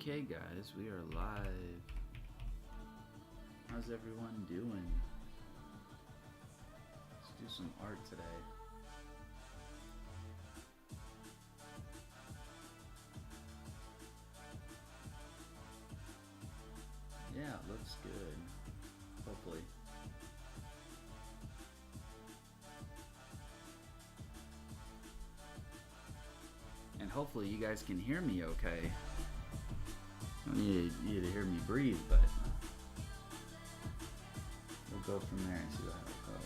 Okay guys, we are live. How's everyone doing? Let's do some art today. Yeah, it looks good. Hopefully. And hopefully you guys can hear me okay. I don't need you to hear me breathe, but we'll go from there and see how it goes.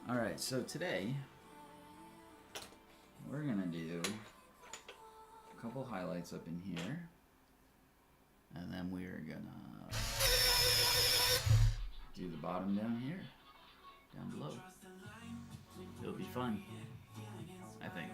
Alright, so today we're gonna do a couple highlights up in here, and then we're gonna do the bottom down here, down below. It'll be fun, I think.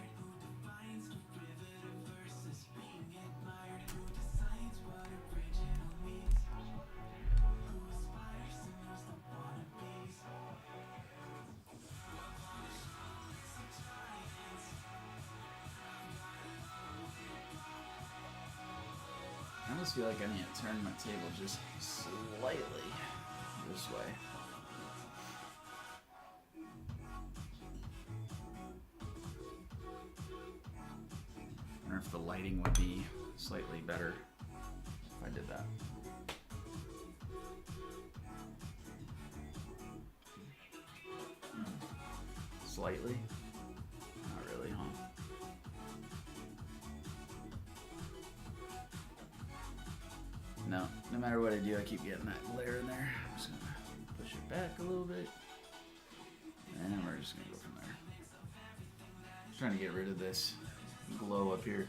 I almost feel like I need to turn my table just slightly this way. I wonder if the lighting would be slightly better if I did that. Slightly? Not really, huh? No matter what I do, I keep getting that glare in there. I'm just gonna push it back a little bit, and we're just gonna go from there. Just trying to get rid of this glow up here.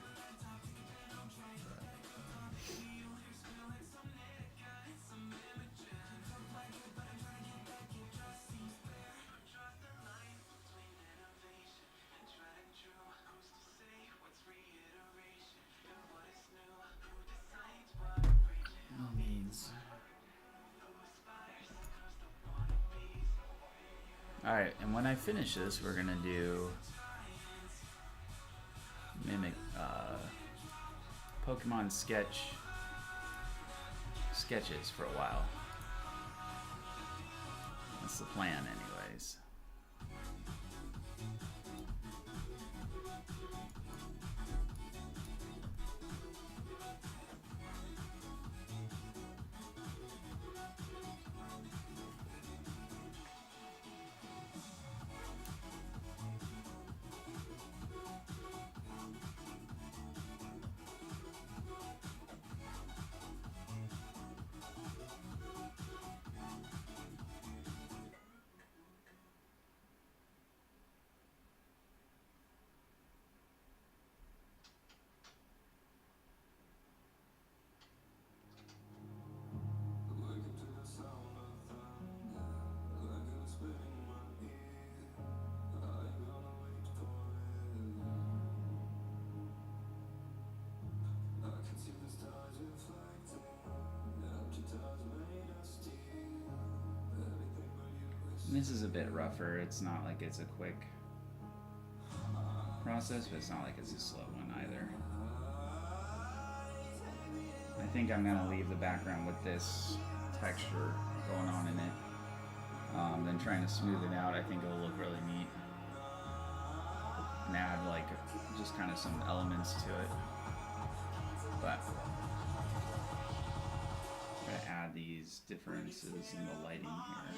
Alright, and when I finish this, we're gonna do Pokemon sketches for a while. That's the plan anyways. This is a bit rougher. It's not like it's a quick process, but it's not like it's a slow one either. I think I'm gonna leave the background with this texture going on in it. Then trying to smooth it out, I think it'll look really neat. And add like just kind of some elements to it. But I'm gonna add these differences in the lighting here.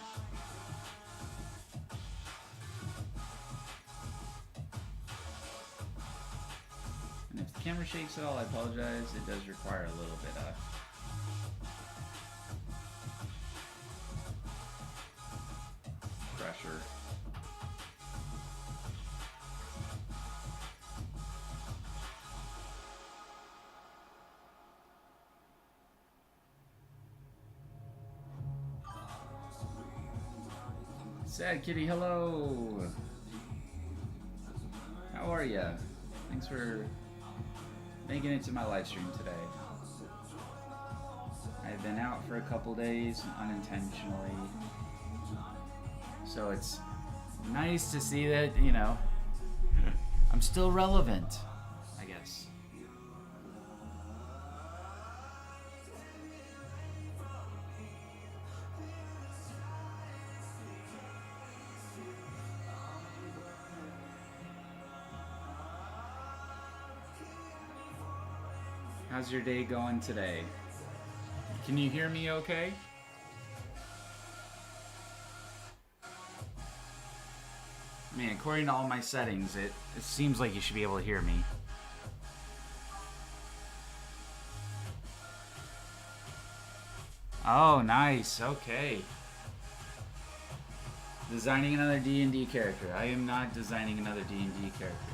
And if the camera shakes at all, I apologize. It does require a little bit of pressure. Sad Kitty, hello. How are ya? Thanks for making it to my live stream today. I've been out for a couple days unintentionally, so it's nice to see that, you know, I'm still relevant, I guess. How's your day going today? Can you hear me okay? Man, according to all my settings, it seems like you should be able to hear me. Oh, nice. Okay. Designing another D&D character. I am not designing another D&D character.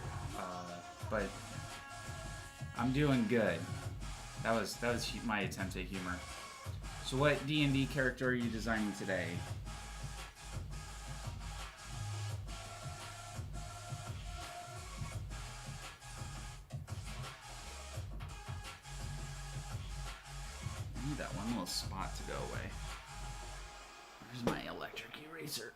But I'm doing good. That was my attempt at humor. So what D&D character are you designing today? I need that one little spot to go away. Where's my electric eraser?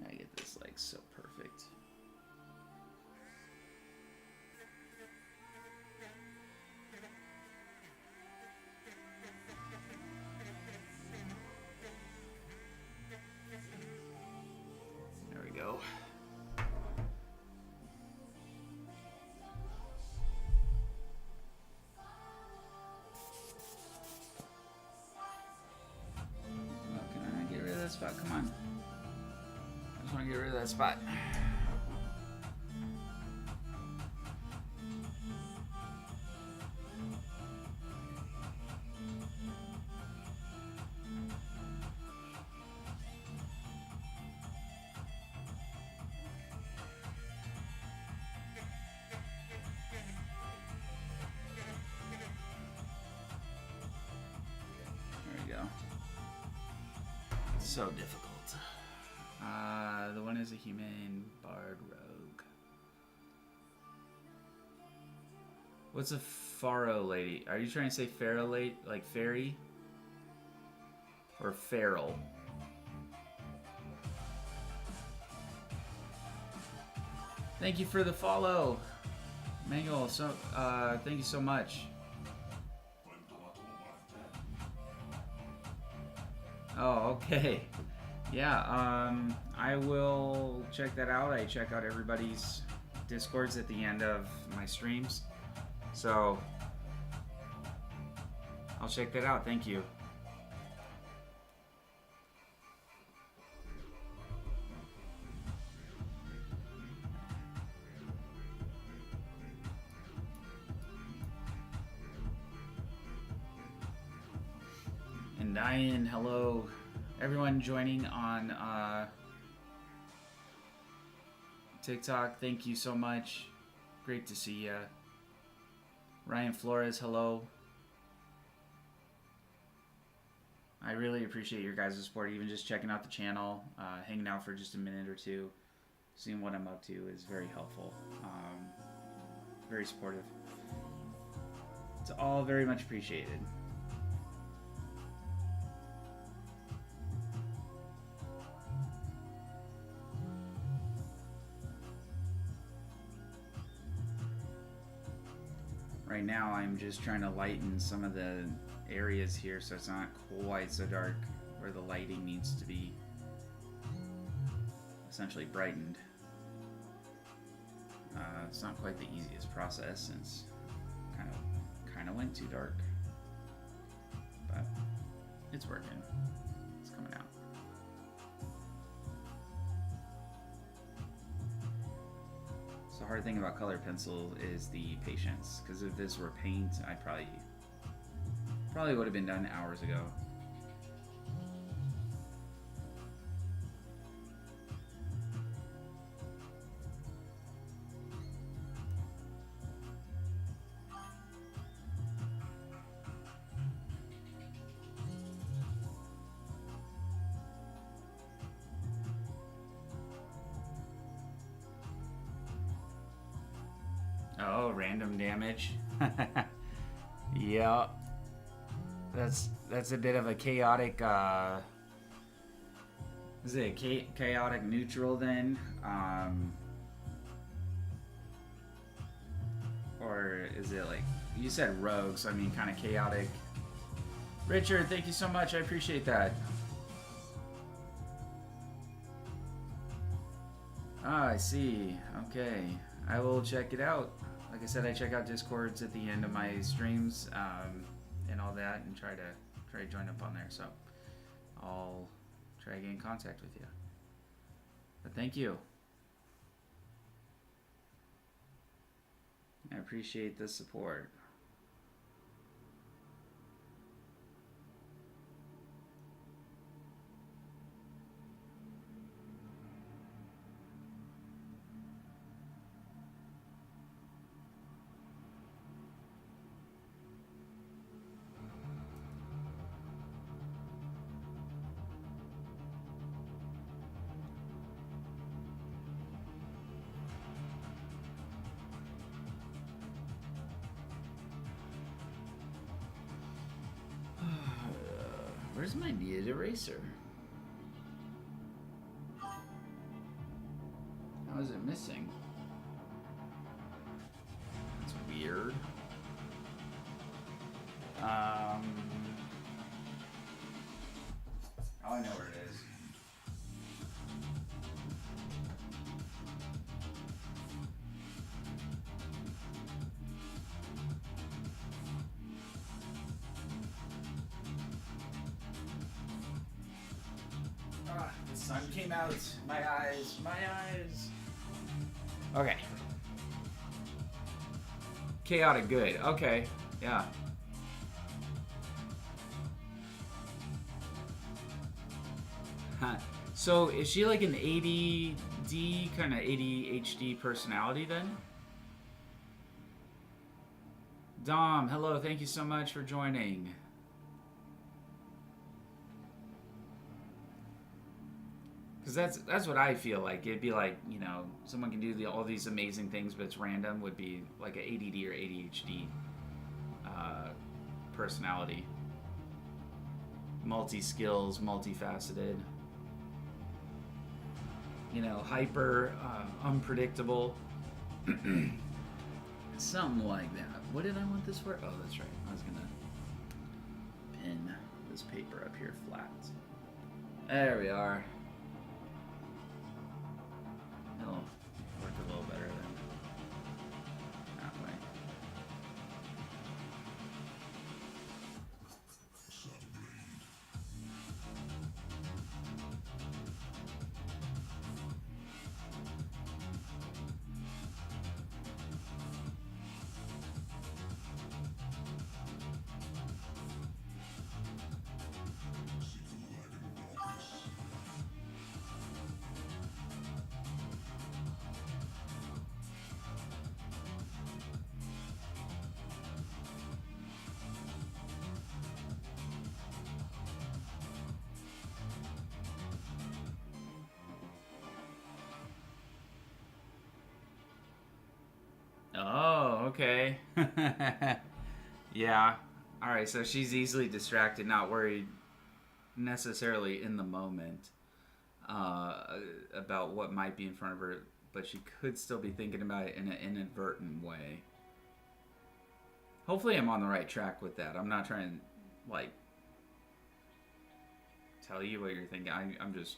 I get this like so perfect. There we go. Well, can I get rid of that spot? Come on. I just want to get rid of that spot. There we go. It's so difficult. The one is a human bard rogue. What's a pharaoh lady? Are you trying to say pharaoh lady, like fairy? Or feral? Thank you for the follow, Mangle. So, thank you so much. Oh, okay. Yeah, I will check that out. I check out everybody's Discords at the end of my streams. So, I'll check that out. Thank you. And Diane, hello. Everyone joining on TikTok, thank you so much. Great to see ya. Ryan Flores, hello. I really appreciate your guys' support, even just checking out the channel, hanging out for just a minute or two, seeing what I'm up to is very helpful. Very supportive. It's all very much appreciated. Right now I'm just trying to lighten some of the areas here so it's not quite so dark where the lighting needs to be essentially brightened. It's not quite the easiest process since kind of went too dark, but it's working. It's coming out. The hard thing about colored pencil is the patience, because if this were paint, I probably would have been done hours ago. Oh, random damage. Yeah. That's a bit of a chaotic is it a chaotic neutral then? Or is it like you said rogue, so I mean kind of chaotic. Richard, thank you so much. I appreciate that. Ah, I see. Okay. I will check it out. Like I said, I check out Discords at the end of my streams and all that, and try to join up on there. So I'll try to get in contact with you. But thank you. I appreciate the support. Where's my needed eraser? How is it missing? That's weird. Oh, I know where it is. The sun came out. My eyes. My eyes. Okay. Chaotic good. Okay. Yeah. Huh. So is she like an ADD, kind of ADHD personality then? Dom, hello. Thank you so much for joining. Because that's what I feel like. It'd be like, you know, someone can do all these amazing things, but it's random. Would be like an ADD or ADHD personality. Multi-skills, multifaceted. You know, hyper, unpredictable. Something like that. What did I want this for? Oh, that's right. I was going to pin this paper up here flat. There we are. It'll work a little better than that way. Oh, okay. Yeah. All right, so she's easily distracted, not worried necessarily in the moment about what might be in front of her, but she could still be thinking about it in an inadvertent way. Hopefully I'm on the right track with that. I'm not trying to, like, tell you what you're thinking. I'm just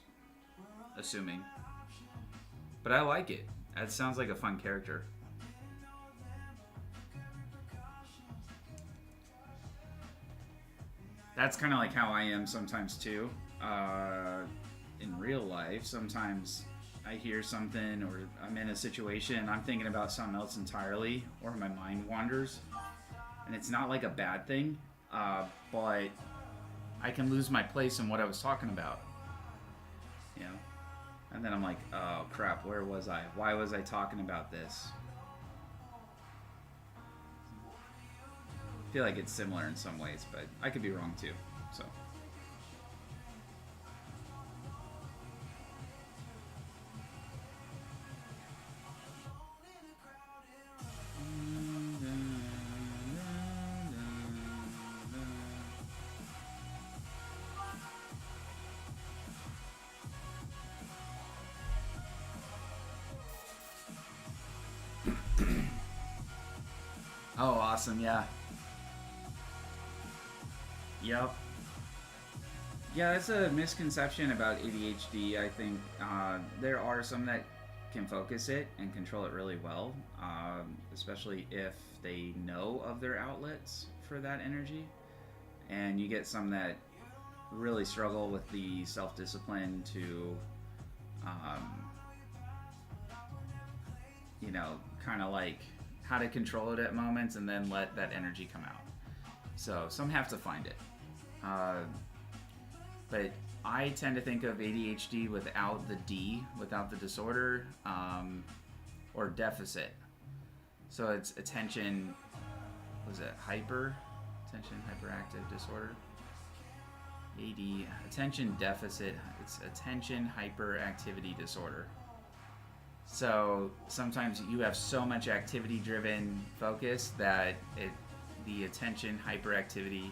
assuming. But I like it. That sounds like a fun character. That's kind of like how I am sometimes too. In real life, sometimes I hear something or I'm in a situation and I'm thinking about something else entirely, or my mind wanders. And it's not like a bad thing, but I can lose my place in what I was talking about. You know? And then I'm like, oh crap, where was I? Why was I talking about this? I feel like it's similar in some ways, but I could be wrong too. So. Oh, awesome, yeah. Yep. Yeah, that's a misconception about ADHD. I think there are some that can focus it and control it really well, especially if they know of their outlets for that energy. And you get some that really struggle with the self discipline to, um, you know, kind of like how to control it at moments and then let that energy come out. So some have to find it. Uh, but I tend to think of ADHD without the D, without the disorder, or deficit. So it's attention, was it attention hyperactive disorder? AD, attention deficit, it's attention hyperactivity disorder. So sometimes you have so much activity driven focus that the attention hyperactivity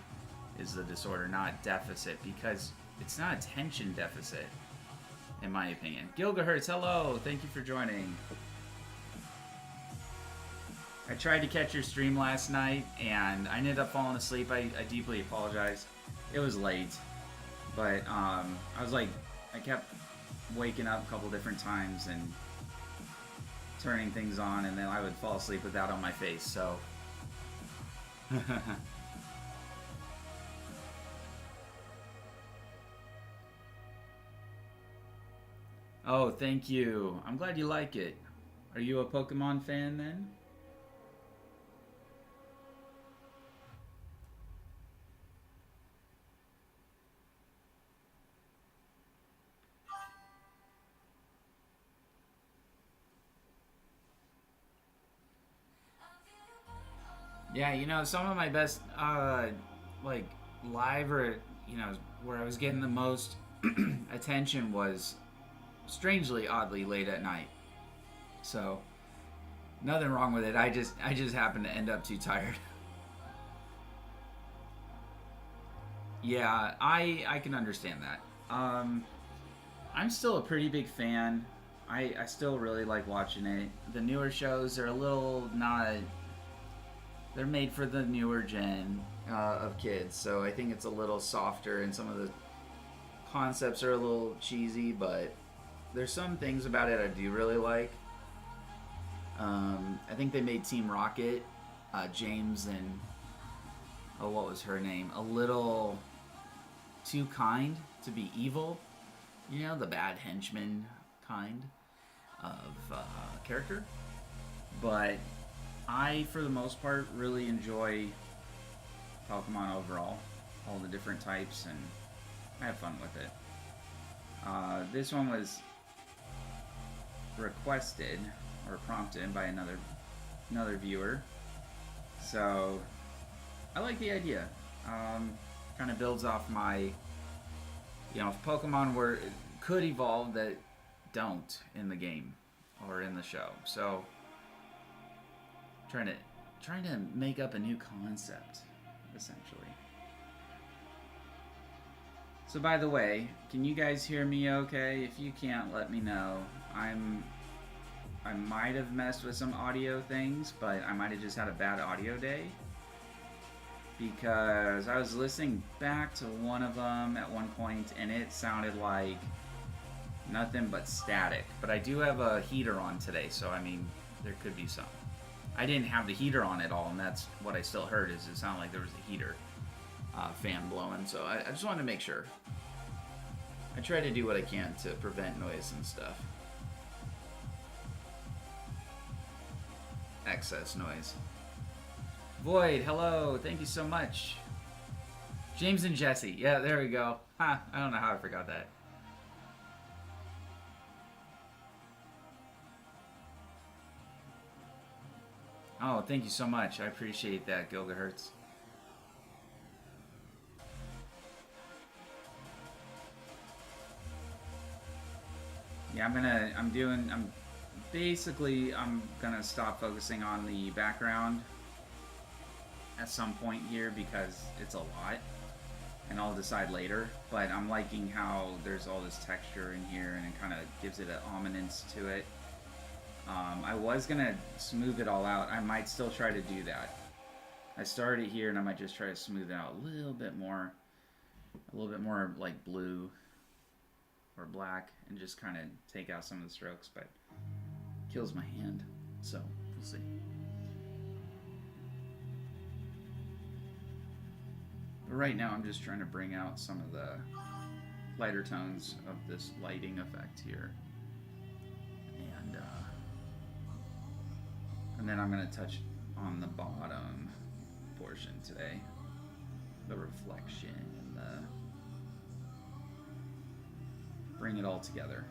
is the disorder, not deficit, because it's not attention deficit, in my opinion. Gilgahertz, hello, thank you for joining. I tried to catch your stream last night and I ended up falling asleep. I deeply apologize. It was late, but I was like, I kept waking up a couple different times and turning things on, and then I would fall asleep with that on my face, so. Oh, thank you. I'm glad you like it. Are you a Pokemon fan then? Yeah, you know, some of my best, like, live or, you know, where I was getting the most attention was strangely, oddly, late at night. So, nothing wrong with it. I just happened to end up too tired. Yeah, I can understand that. I'm still a pretty big fan. I still really like watching it. The newer shows are a little not. They're made for the newer gen of kids, so I think it's a little softer, and some of the concepts are a little cheesy, but there's some things about it I do really like. I think they made Team Rocket, James and what was her name? A little too kind to be evil. You know, the bad henchman kind of character. But I, for the most part, really enjoy Pokemon overall. All the different types, and I have fun with it. This one was requested or prompted by another viewer. So I like the idea. Kind of builds off my, you know, if Pokemon could evolve that don't in the game or in the show. So trying to make up a new concept, essentially. So by the way, can you guys hear me okay? If you can't, let me know. I might have messed with some audio things, but I might have just had a bad audio day. Because I was listening back to one of them at one point, and it sounded like nothing but static. But I do have a heater on today, so I mean, there could be some. I didn't have the heater on at all, and that's what I still heard, is it sounded like there was a heater fan blowing. So I just wanted to make sure. I try to do what I can to prevent noise and stuff. Excess noise. Void, hello, thank you so much. James and Jesse, yeah, there we go. I don't know how I forgot that. Oh, thank you so much. I appreciate that, Gigahertz. Yeah, I'm gonna stop focusing on the background at some point here because it's a lot, and I'll decide later. But I'm liking how there's all this texture in here, and it kind of gives it an ominence to it. I was gonna smooth it all out. I might still try to do that. I started here, and I might just try to smooth it out a little bit more like blue or black, and just kind of take out some of the strokes, but kills my hand, so we'll see. But right now I'm just trying to bring out some of the lighter tones of this lighting effect here, and then I'm going to touch on the bottom portion today, the reflection and the bring it all together.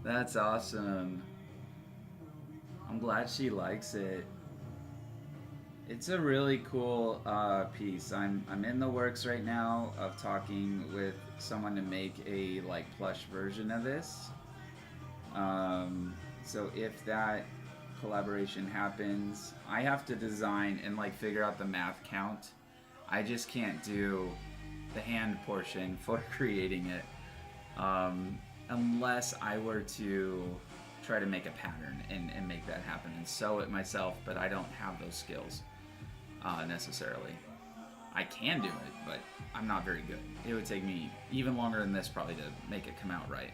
That's awesome. I'm glad she likes it. It's a really cool piece. I'm in the works right now of talking with someone to make a like plush version of this. So if that collaboration happens, I have to design and like figure out the math count. I just can't do the hand portion for creating it. Unless I were to try to make a pattern and make that happen and sew it myself, but I don't have those skills necessarily. I can do it, but I'm not very good. It would take me even longer than this probably to make it come out right.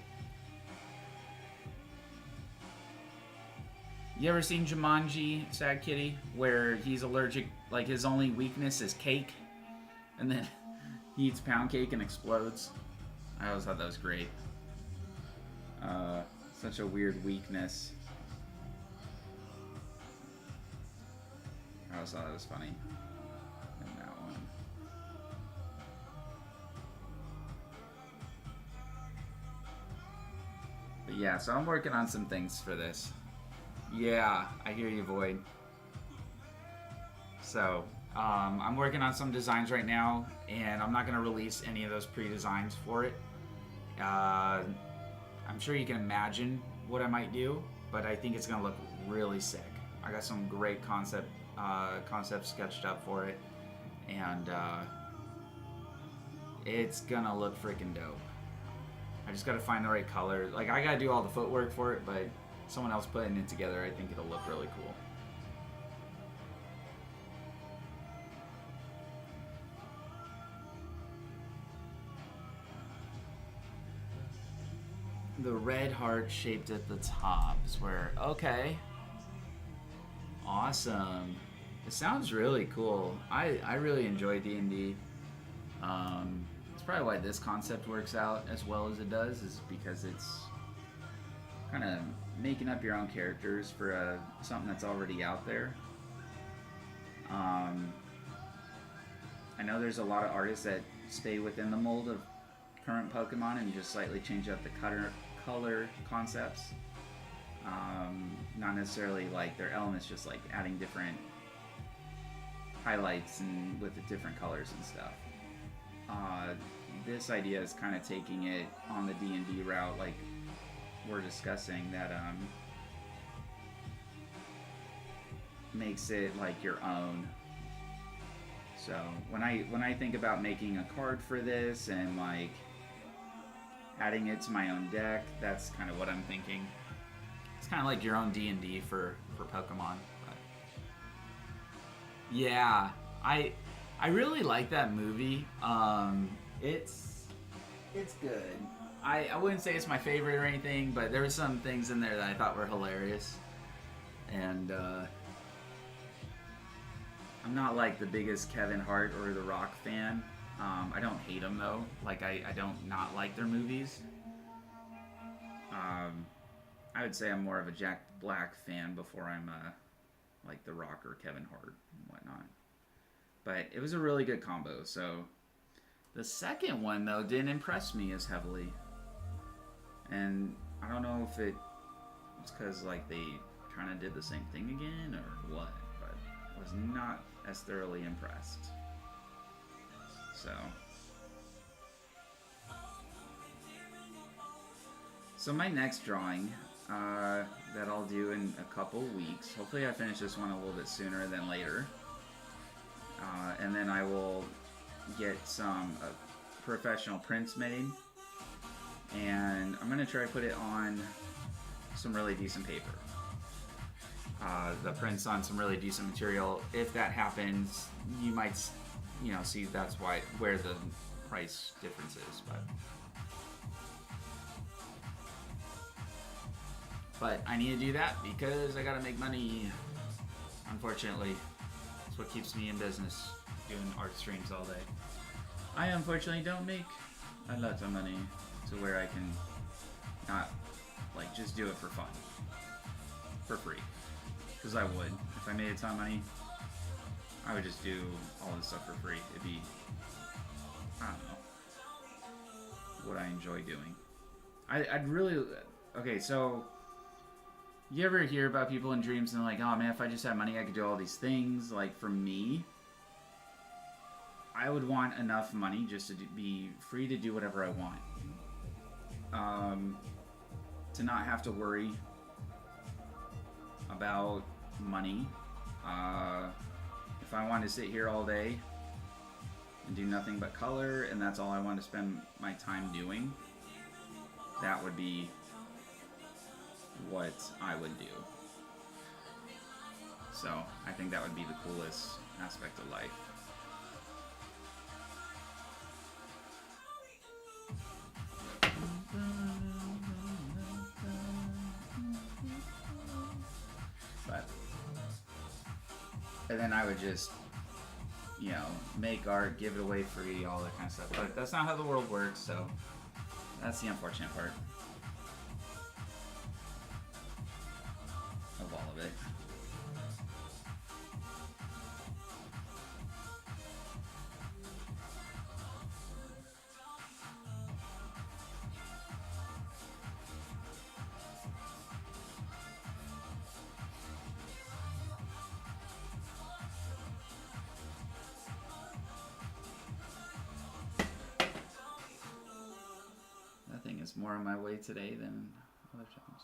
You ever seen Jumanji, Sad Kitty, where he's allergic, like his only weakness is cake, and then he eats pound cake and explodes? I always thought that was great. Such a weird weakness. I always thought it was funny in that one. But yeah, so I'm working on some things for this. Yeah, I hear you, Void. So, I'm working on some designs right now, and I'm not going to release any of those pre-designs for it. I'm sure you can imagine what I might do, but I think it's going to look really sick. I got some great concepts sketched up for it, and it's going to look freaking dope. I just got to find the right color. Like, I got to do all the footwork for it, but someone else putting it together, I think it'll look really cool. The red heart shaped at the top is where, okay. Awesome. It sounds really cool. I really enjoy D&D. It's probably why this concept works out as well as it does, is because it's kind of making up your own characters for something that's already out there. I know there's a lot of artists that stay within the mold of current Pokemon and just slightly change up the color concepts. Not necessarily like their elements, just like adding different highlights and with the different colors and stuff. This idea is kind of taking it on the D&D route, like we're discussing, that makes it like your own. So when I think about making a card for this and like adding it to my own deck, that's kind of what I'm thinking. It's kind of like your own D&D for Pokemon. But yeah, I really like that movie. It's good. I wouldn't say it's my favorite or anything, but there were some things in there that I thought were hilarious. And I'm not like the biggest Kevin Hart or The Rock fan. I don't hate them though. Like I don't not like their movies. I would say I'm more of a Jack Black fan before I'm like The Rock or Kevin Hart and whatnot. But it was a really good combo. So The second one, though, didn't impress me as heavily. And I don't know if it's because, like, they kind of did the same thing again or what, but I was not as thoroughly impressed. So my next drawing that I'll do in a couple weeks, hopefully I finish this one a little bit sooner than later, and then I will get some professional prints made, and I'm going to try to put it on some really decent paper. The prints on some really decent material. If that happens, you might, see that's where the price difference is. But I need to do that because I gotta make money. Unfortunately, it's what keeps me in business, doing art streams all day. I unfortunately don't make a lot of money to where I can not just do it for fun, for free. Because I would. If I made a ton of money, I would just do all this stuff for free. It'd be, I don't know, what I enjoy doing. I'd really, okay, so, you ever hear about people in dreams and they're like, oh man, if I just had money, I could do all these things. Like, for me, I would want enough money just to be free to do whatever I want. To not have to worry about money. If I wanted to sit here all day and do nothing but color, and that's all I want to spend my time doing, that would be what I would do. So I think that would be the coolest aspect of life. And then I would just, make art, give it away free, all that kind of stuff. But that's not how the world works, so that's the unfortunate part of all of it. Is more on my way today than other times.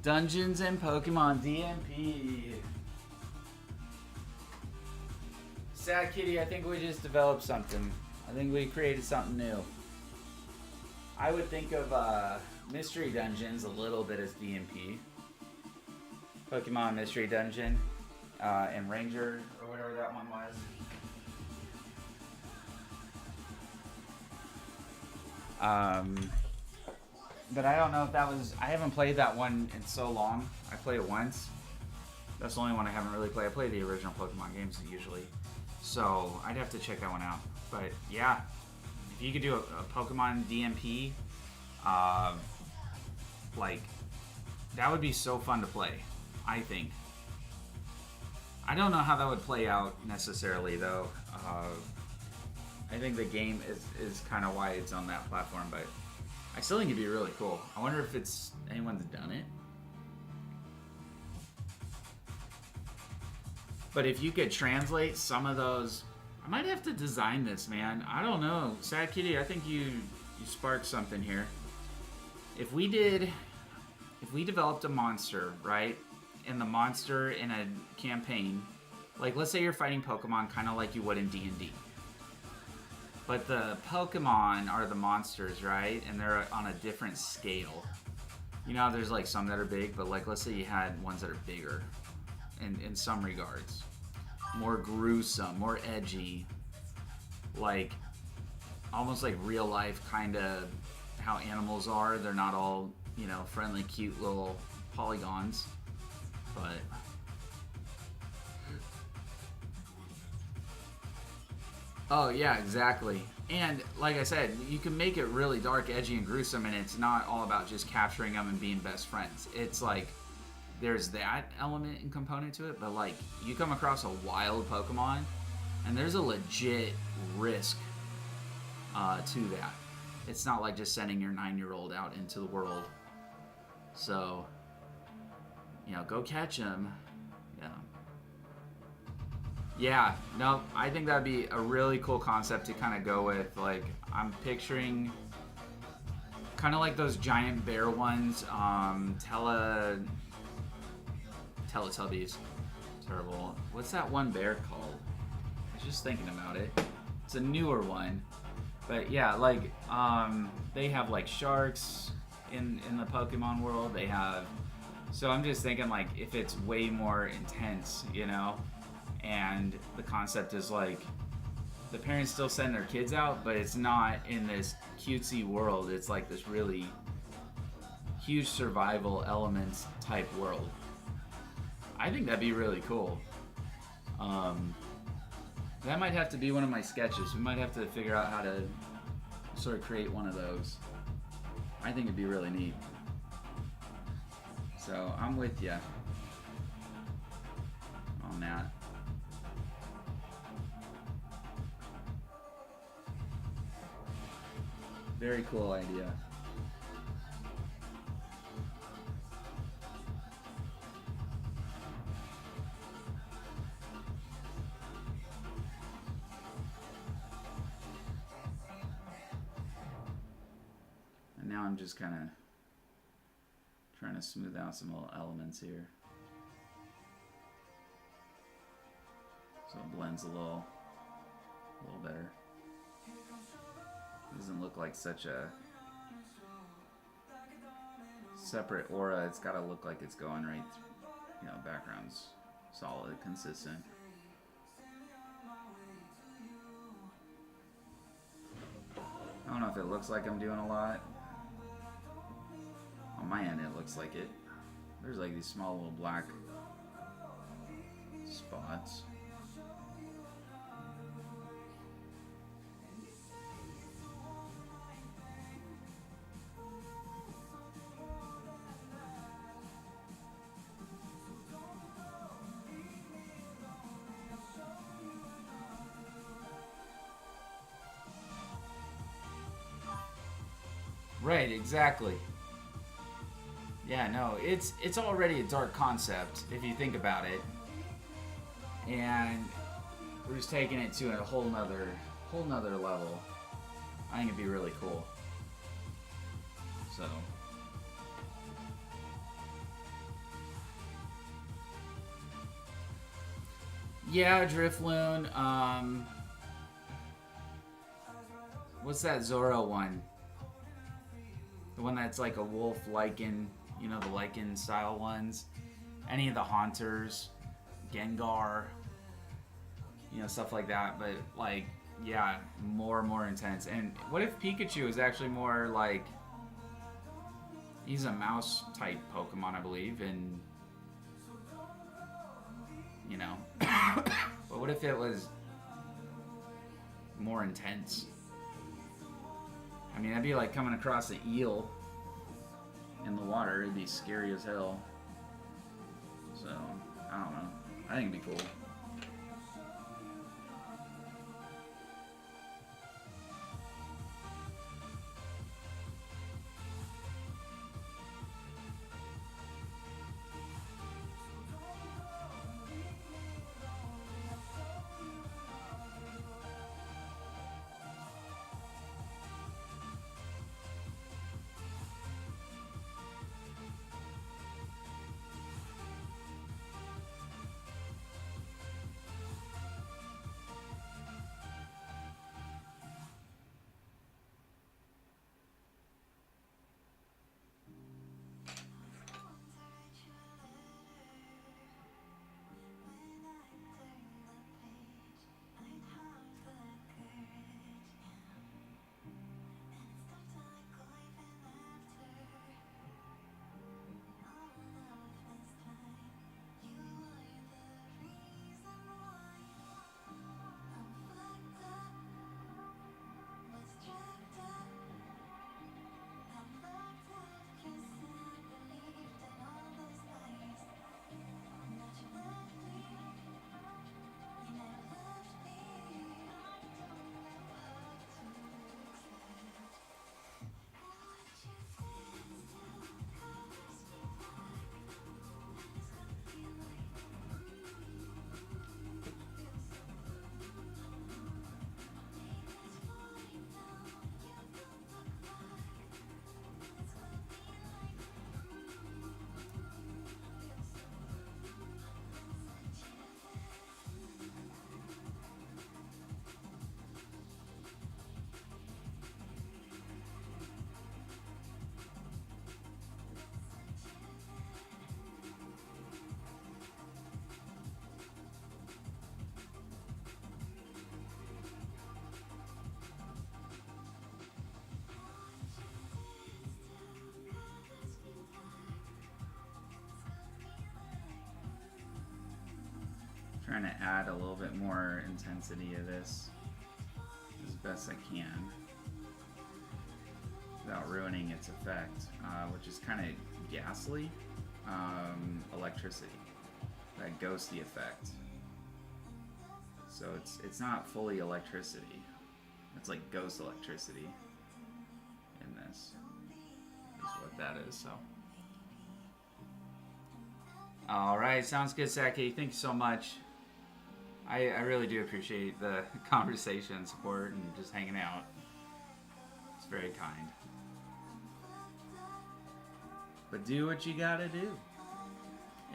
Dungeons and Pokemon DMP. Sad Kitty, I think we just developed something. I think we created something new. I would think of Mystery Dungeons a little bit as DMP. Pokemon Mystery Dungeon and Ranger, or whatever that one was. But I don't know if that was... I haven't played that one in so long. I played it once. That's the only one I haven't really played. I play the original Pokemon games usually. So I'd have to check that one out. But yeah, if you could do a Pokemon DMP, that would be so fun to play, I think. I don't know how that would play out necessarily, though. I think the game is kind of why it's on that platform, but I still think it'd be really cool. I wonder if anyone's done it. But if you could translate some of those... I might have to design this, man. I don't know. Sad Kitty, I think you sparked something here. If we developed a monster, right? And the monster in a campaign, like let's say you're fighting Pokemon kind of like you would in D&D. But the Pokemon are the monsters, right? And they're on a different scale. There's like some that are big, but like let's say you had ones that are bigger in some regards. More gruesome, more edgy, like almost like real life kind of how animals are. They're not all, friendly, cute little polygons, but Oh yeah, exactly. And like I said, you can make it really dark, edgy, and gruesome, and it's not all about just capturing them and being best friends. It's like there's that element and component to it, but like you come across a wild Pokemon, and there's a legit risk to that. It's not like just sending your 9-year-old out into the world. So, go catch him. Yeah. Yeah, no, I think that'd be a really cool concept to kind of go with. Like, I'm picturing kind of like those giant bear ones, Teletubbies. Terrible. What's that one bear called? I was just thinking about it. It's a newer one. But yeah, like, they have like sharks in the Pokemon world. They have. So I'm just thinking, like, if it's way more intense, and the concept is like the parents still send their kids out, but it's not in this cutesy world. It's like this really huge survival elements type world. I think that'd be really cool. That might have to be one of my sketches. We might have to figure out how to sort of create one of those. I think it'd be really neat. So I'm with you on that. Very cool idea. And now I'm just kind of trying to smooth out some little elements here, so it blends a little better. Doesn't look like such a separate aura. It's got to look like it's going right through, background's solid, consistent. I don't know if it looks like I'm doing a lot. On my end, it looks like it. There's like these small little black spots. Right, exactly. Yeah, no, it's already a dark concept if you think about it, and we're just taking it to a whole nother level. I think it'd be really cool. So, yeah, Drifloon. What's that Zoro one? The one that's like a wolf lichen, the lichen style ones. Any of the Haunters, Gengar, stuff like that. But like, yeah, more intense. And what if Pikachu is actually more like, he's a mouse type Pokemon, I believe, and but what if it was more intense? I mean, that'd be like coming across an eel in the water. It'd be scary as hell. So, I don't know. I think it'd be cool. trying to add a little bit more intensity to this as best I can without ruining its effect, which is kind of ghastly. Electricity, that ghosty effect. So it's not fully electricity. It's like ghost electricity in this. Is what that is. So. All right, sounds good, Saki. Thank you so much. I really do appreciate the conversation, support, and just hanging out. It's very kind. But do what you gotta do.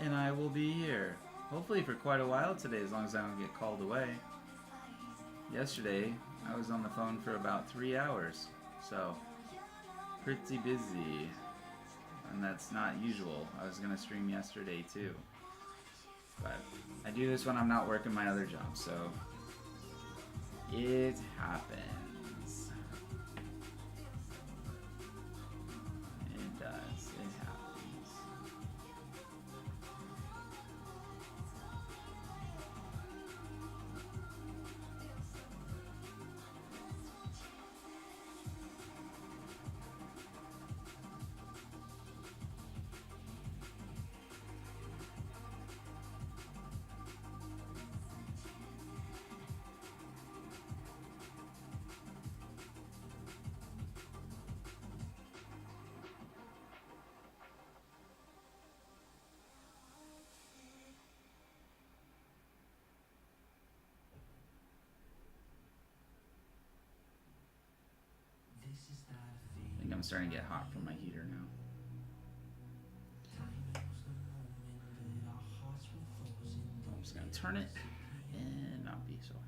And I will be here. Hopefully for quite a while today, as long as I don't get called away. Yesterday, I was on the phone for about 3 hours. So, pretty busy. And that's not usual. I was gonna stream yesterday too. But I do this when I'm not working my other job, so it happens. It does. It happens. I think I'm starting to get hot from my heater now. I'm just gonna turn it and not be so hot.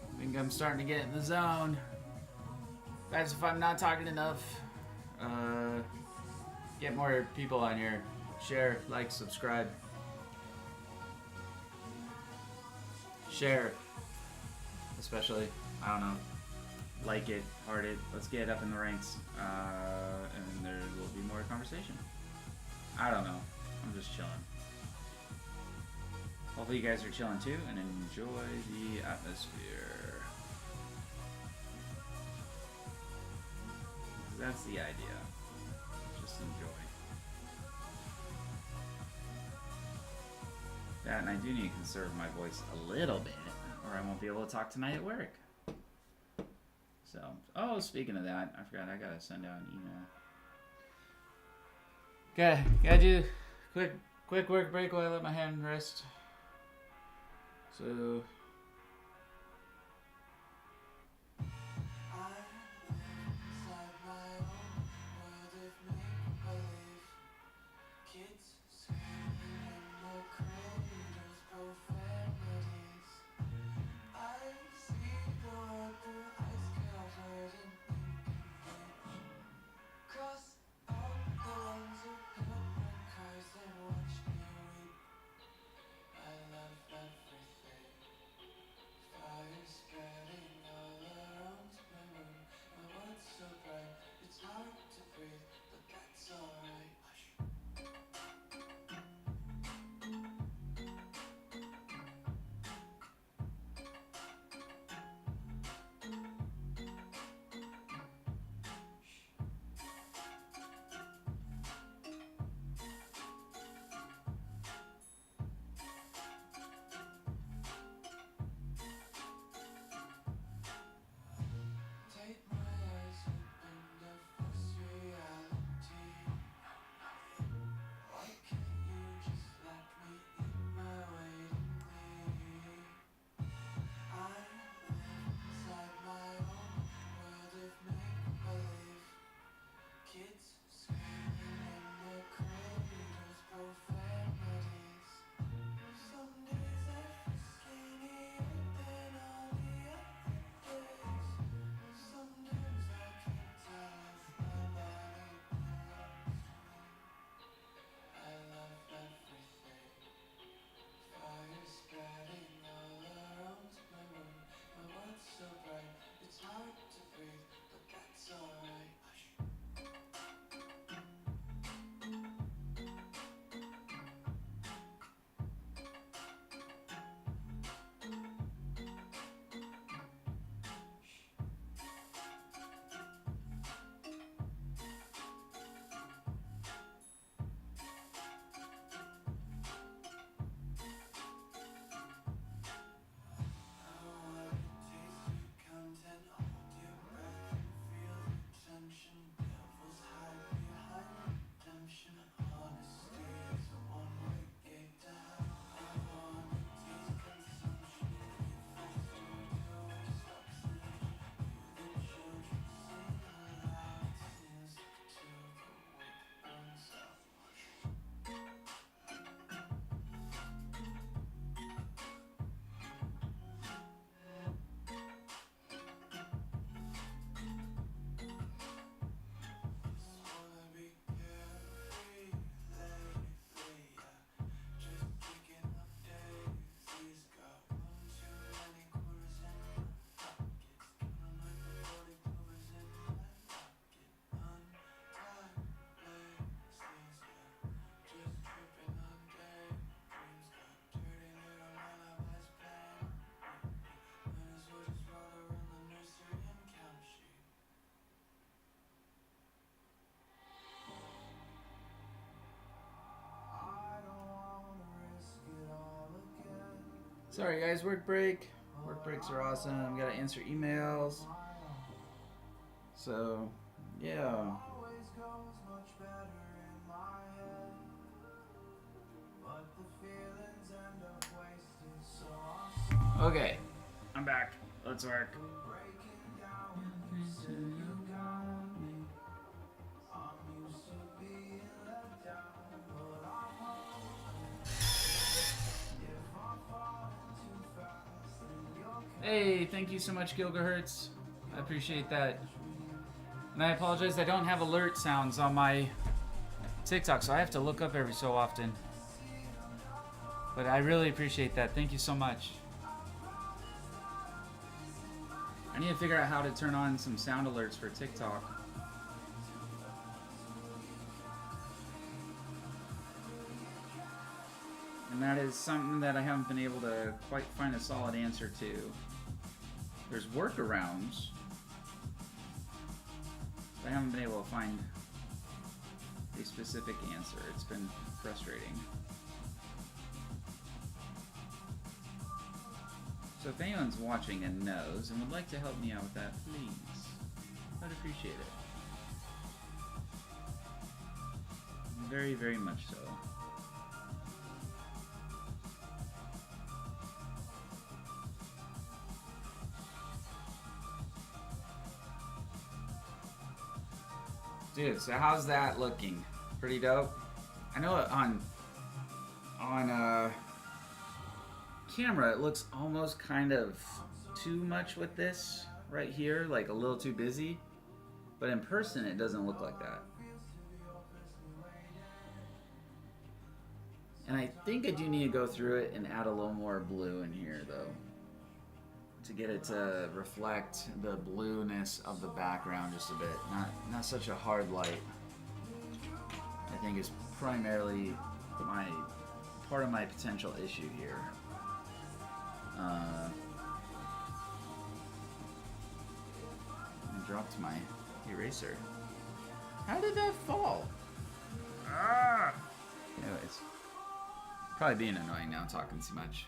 I think I'm starting to get in the zone. Guys, if I'm not talking enough, get more people on here. Share, like, subscribe. Share, especially. I don't know. Like it, heart it. Let's get up in the ranks, and there will be more conversation. I don't know. I'm just chilling. Hopefully you guys are chilling too and enjoy the atmosphere. That's the idea. Just enjoy. That, and I do need to conserve my voice a little bit, or I won't be able to talk tonight at work. So, oh, speaking of that, I forgot I gotta send out an email. Gotta do quick work break while I let my hand rest. So. Sorry guys, work break. Work breaks are awesome. Gotta answer emails. So, yeah. Okay, I'm back. Let's work. Hey, thank you so much, Gilgahertz. I appreciate that. And I apologize, I don't have alert sounds on my TikTok, so I have to look up every so often. But I really appreciate that. Thank you so much. I need to figure out how to turn on some sound alerts for TikTok. And that is something that I haven't been able to quite find a solid answer to. There's workarounds. But I haven't been able to find a specific answer. It's been frustrating. So if anyone's watching and knows and would like to help me out with that, please. I'd appreciate it. Very, very much so. Dude, so how's that looking? Pretty dope? I know on camera it looks almost kind of too much with this right here, like a little too busy. But in person it doesn't look like that. And I think I do need to go through it and add a little more blue in here though, to get it to reflect the blueness of the background just a bit. Not such a hard light. I think is primarily part of my potential issue here. I dropped my eraser. How did that fall? Ah! Anyways, probably being annoying now, talking too much.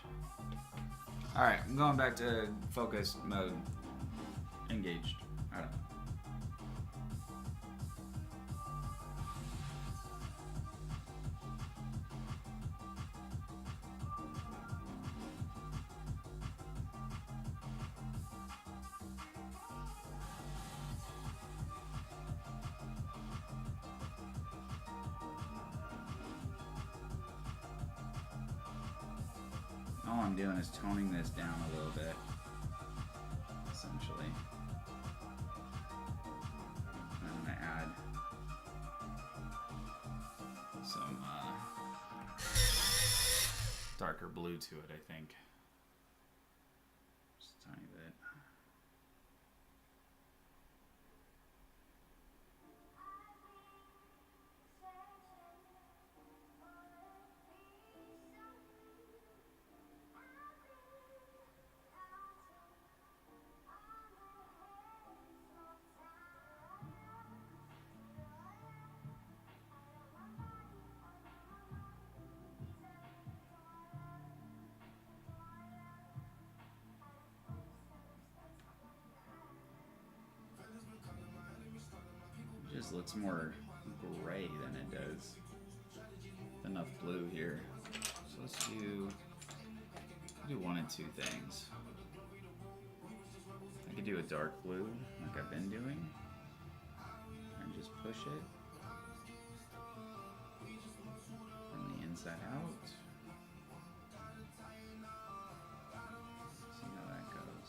Alright, I'm going back to focus mode. Engaged. I don't know. All I'm doing is toning this down a little bit, essentially. And I'm going to add some darker blue to it, I think. Just a tiny bit. Just looks more gray than it does. Enough blue here. So let's do one of two things. I could do a dark blue like I've been doing and just push it from the inside out. See how that goes.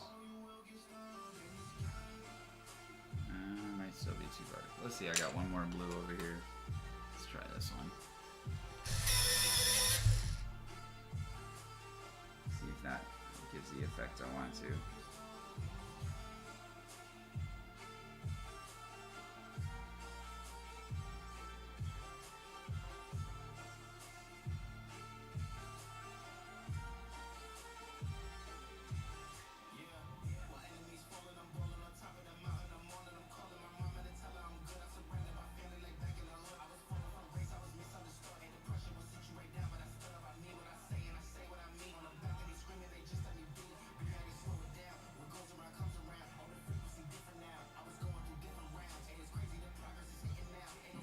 Might still be too dark. Let's see, I got one more blue over here. Let's try this one. See if that gives the effect I want to.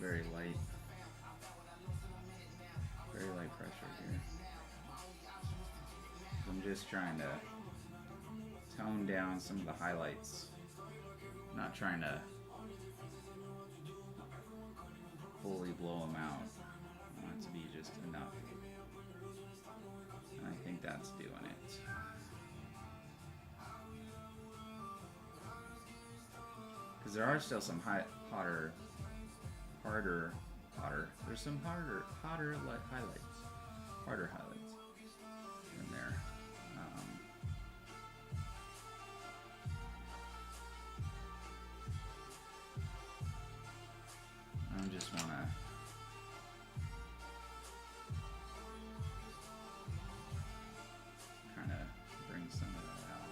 Very light pressure here. I'm just trying to tone down some of the highlights. I'm not trying to fully blow them out. I want it to be just enough. And I think that's doing it. Because there are still some harder. There's some harder highlights in there. I just want to kind of bring some of that out.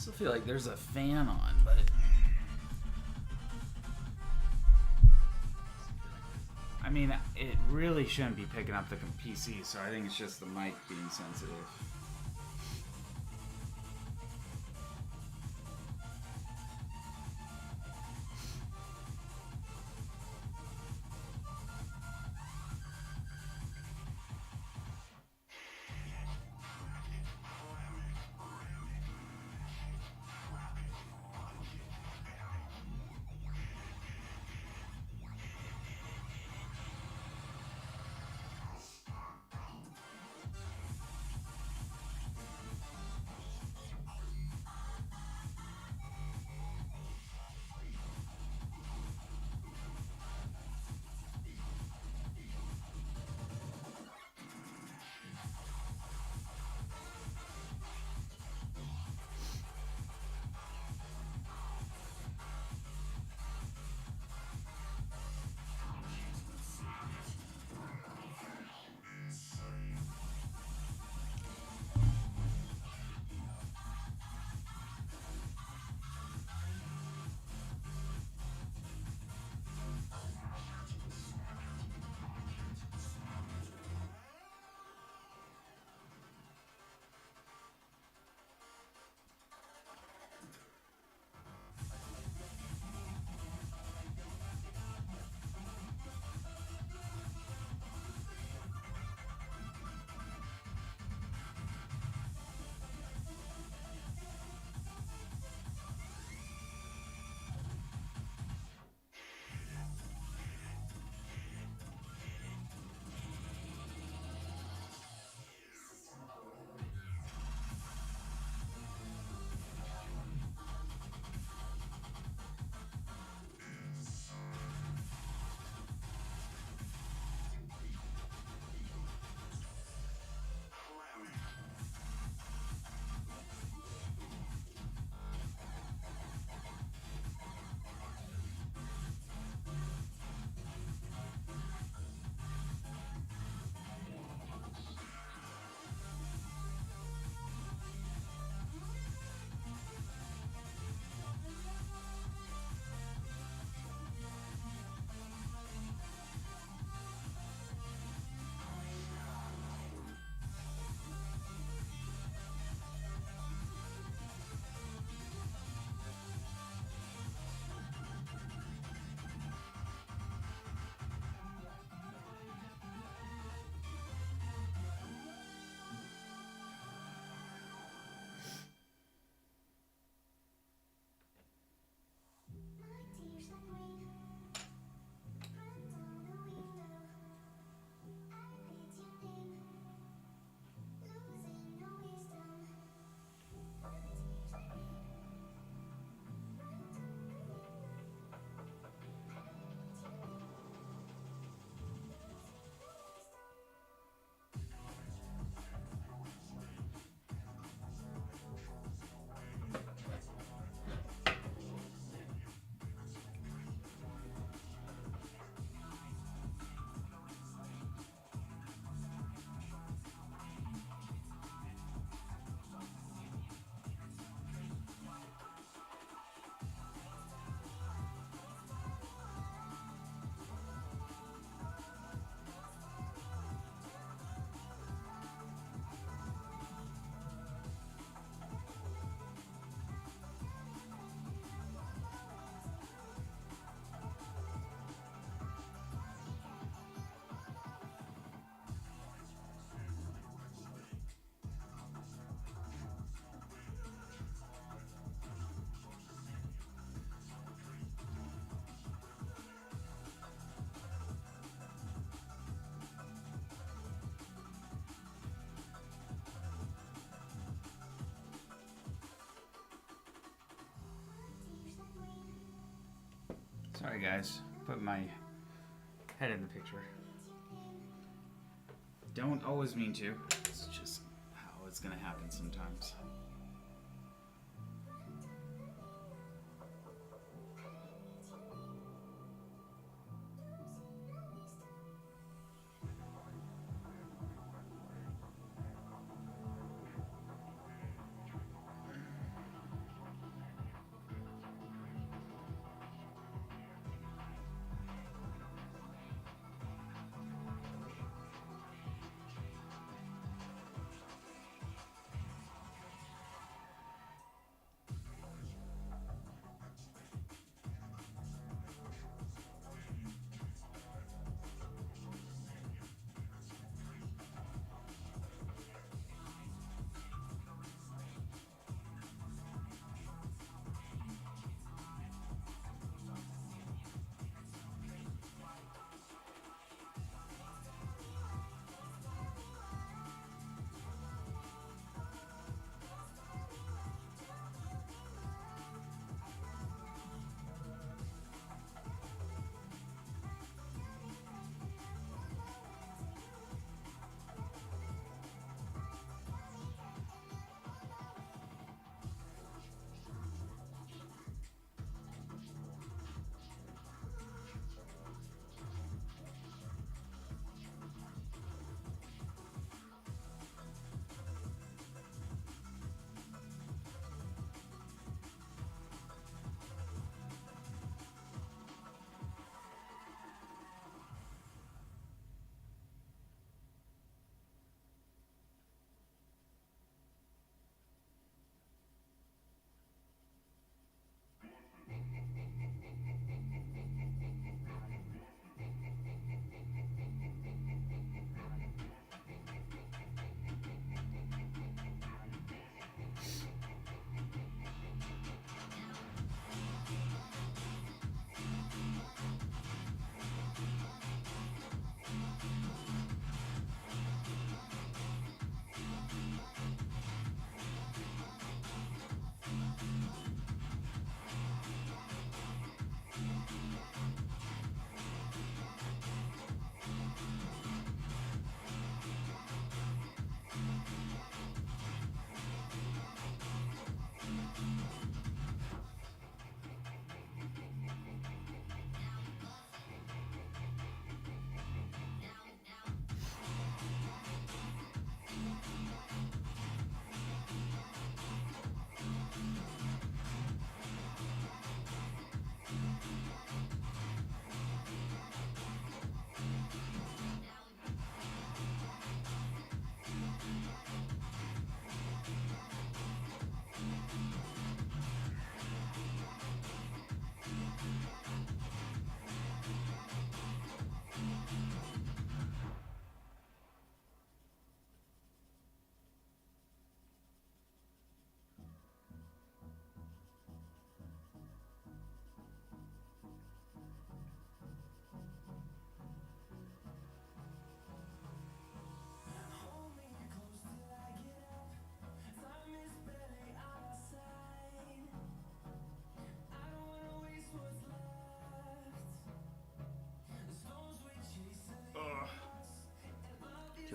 Still feel like there's a fan on, but I mean, it really shouldn't be picking up the PC, so I think it's just the mic being sensitive. Sorry guys, put my head in the picture. Don't always mean to. It's just how it's gonna happen sometimes.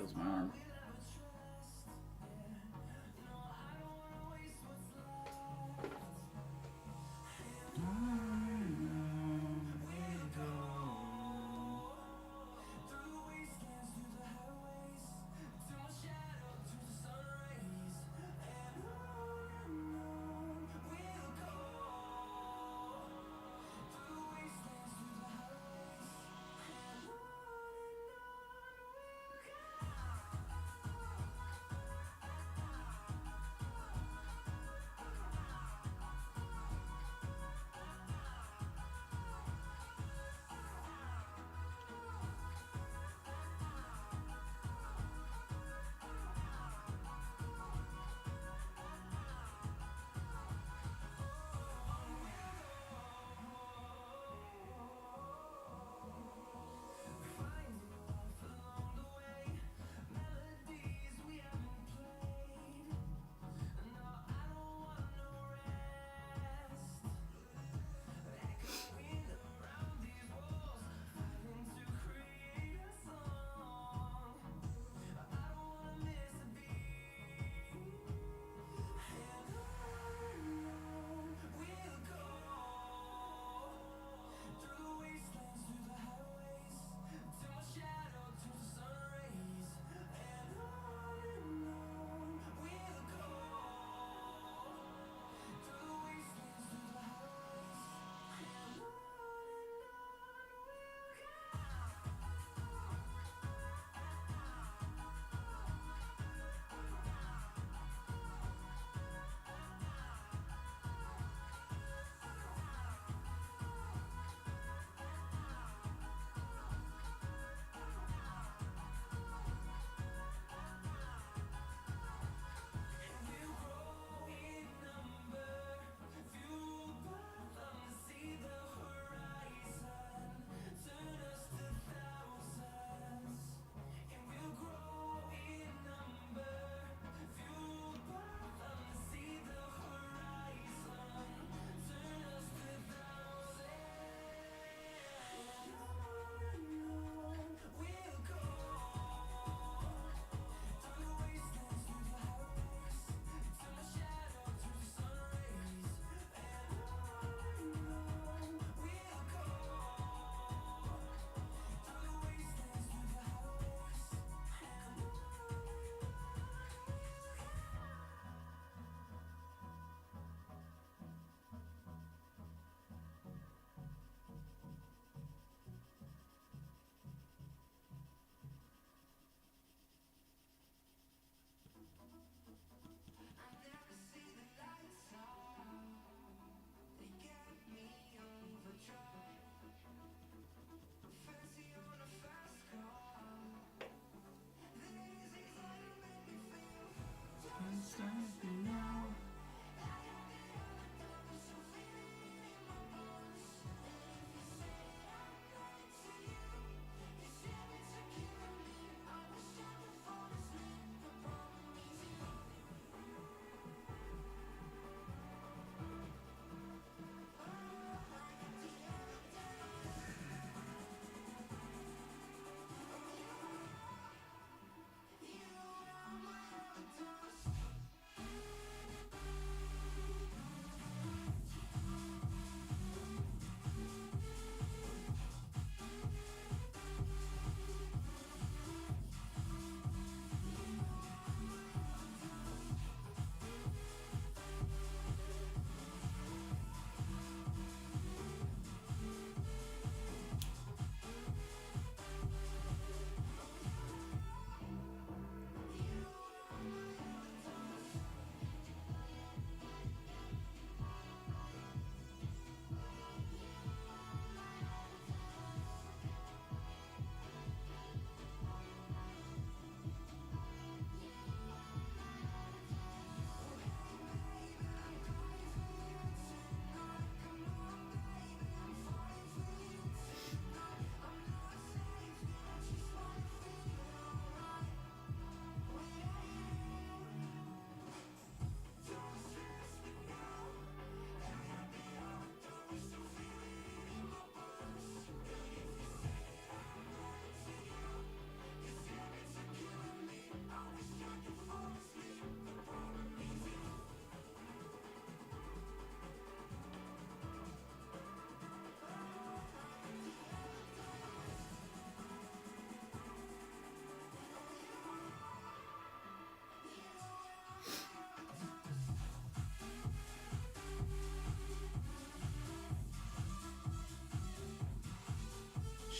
close my arm.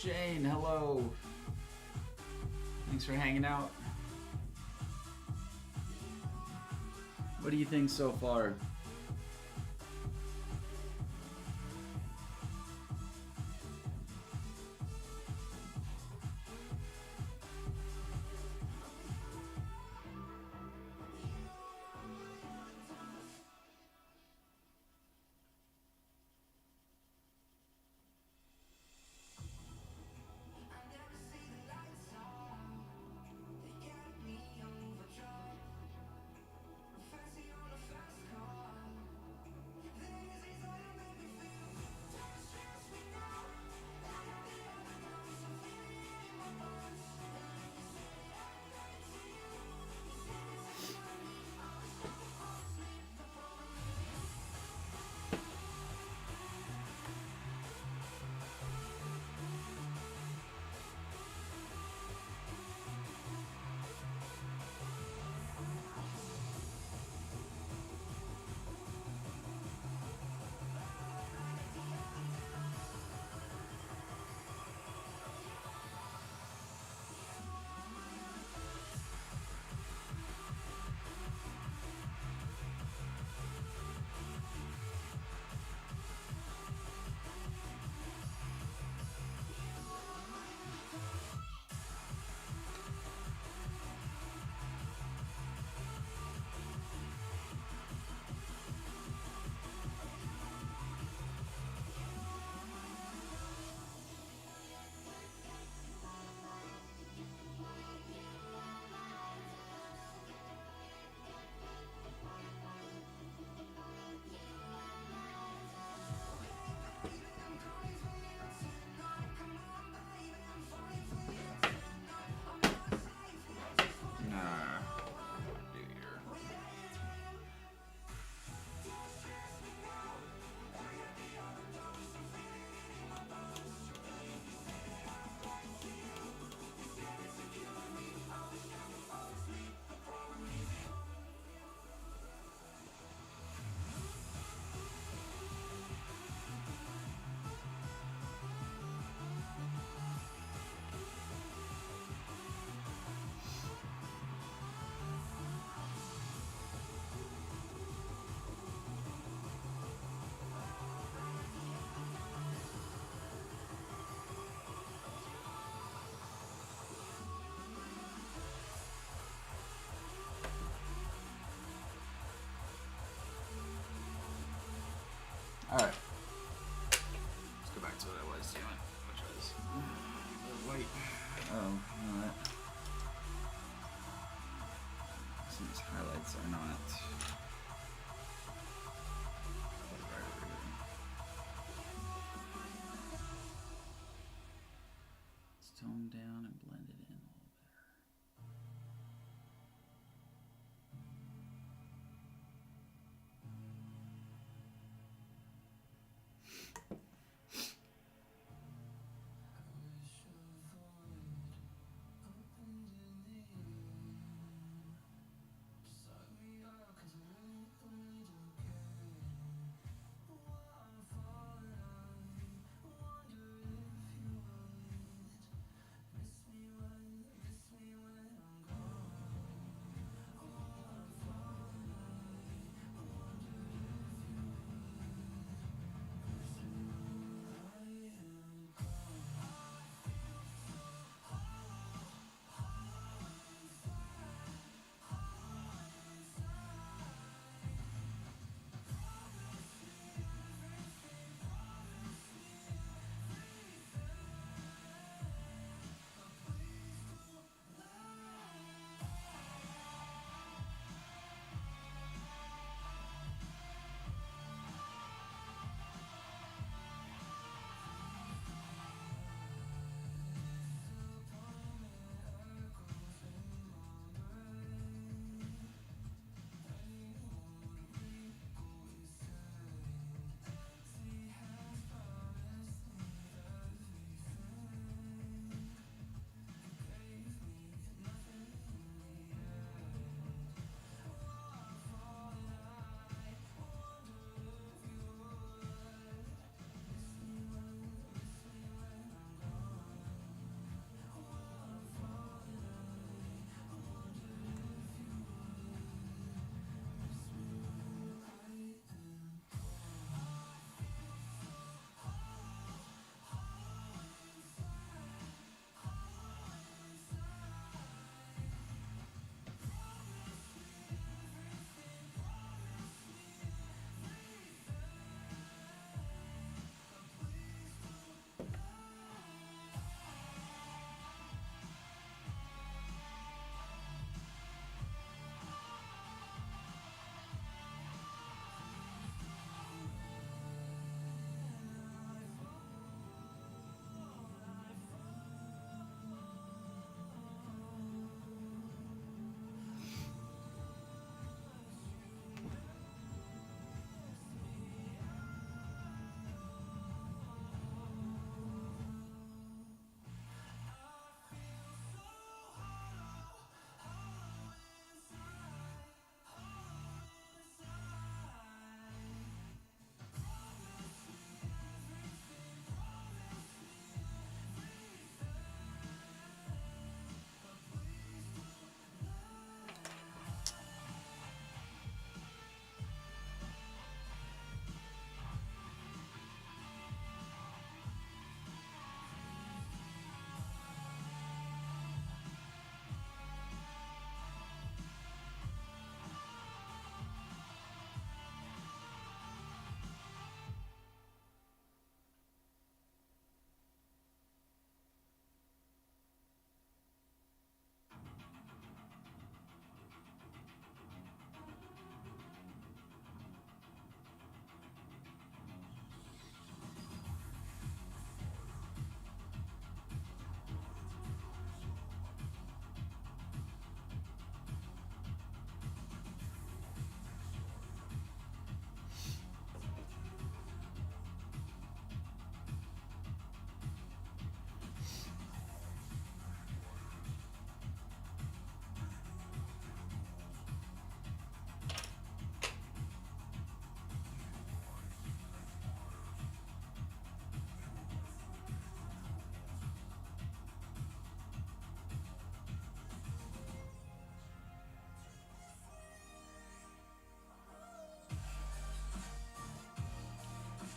Shane, hello. Thanks for hanging out. What do you think so far? Alright. Let's go back to what I was doing, which was white. Oh, alright. Some of these highlights are not. Let's tone down and blend it in a little better.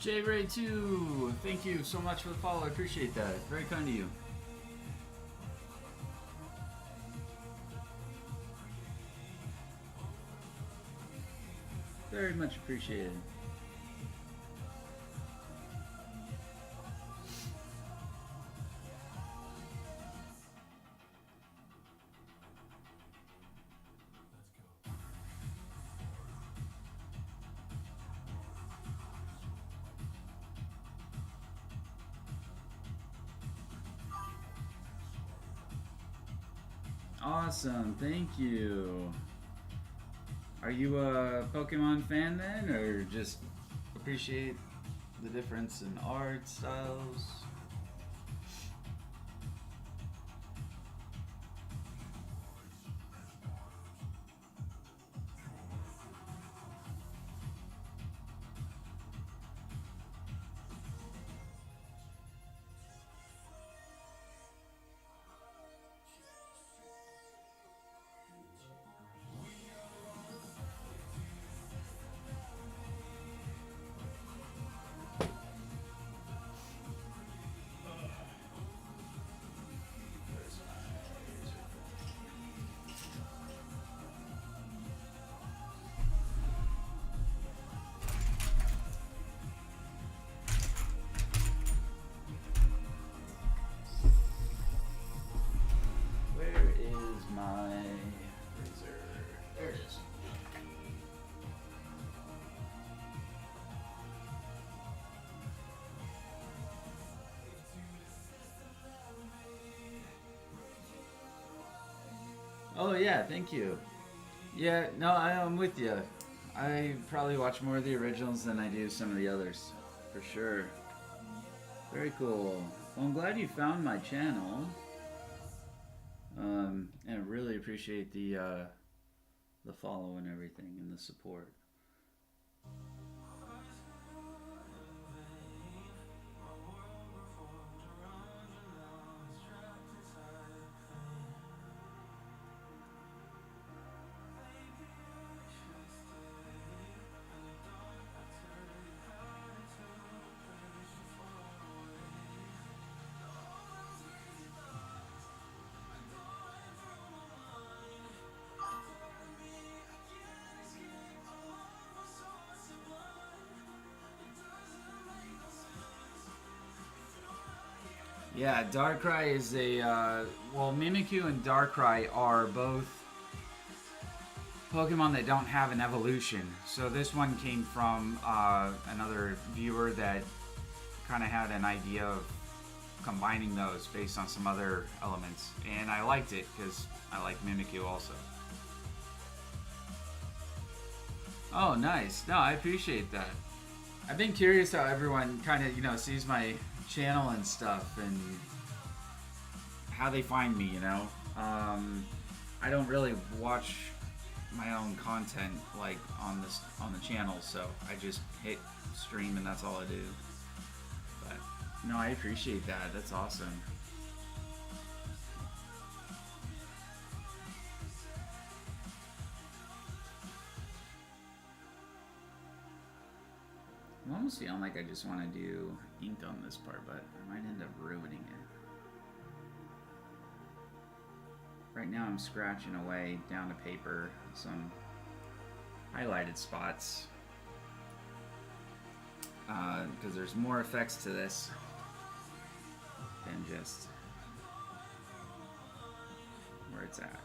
JRay2, thank you so much for the follow. I appreciate that. Very kind of you. Very much appreciated. Awesome, thank you. Are you a Pokemon fan then, or just appreciate the difference in art styles? Oh yeah, thank you. Yeah, no, I'm with you. I probably watch more of the originals than I do some of the others, for sure. Very cool. Well, I'm glad you found my channel, and I really appreciate the follow and everything and the support. Yeah, Darkrai is a well, Mimikyu and Darkrai are both Pokemon that don't have an evolution. So this one came from another viewer that kind of had an idea of combining those based on some other elements, and I liked it because I like Mimikyu also. Oh, nice. No, I appreciate that. I've been curious how everyone kind of, sees my channel and stuff and how they find me, I don't really watch my own content like on the channel, so I just hit stream and that's all I do. But no, I appreciate that. That's awesome. I'm almost feeling like I just want to do ink on this part, but I might end up ruining it. Right now I'm scratching away down to paper some highlighted spots because there's more effects to this than just where it's at.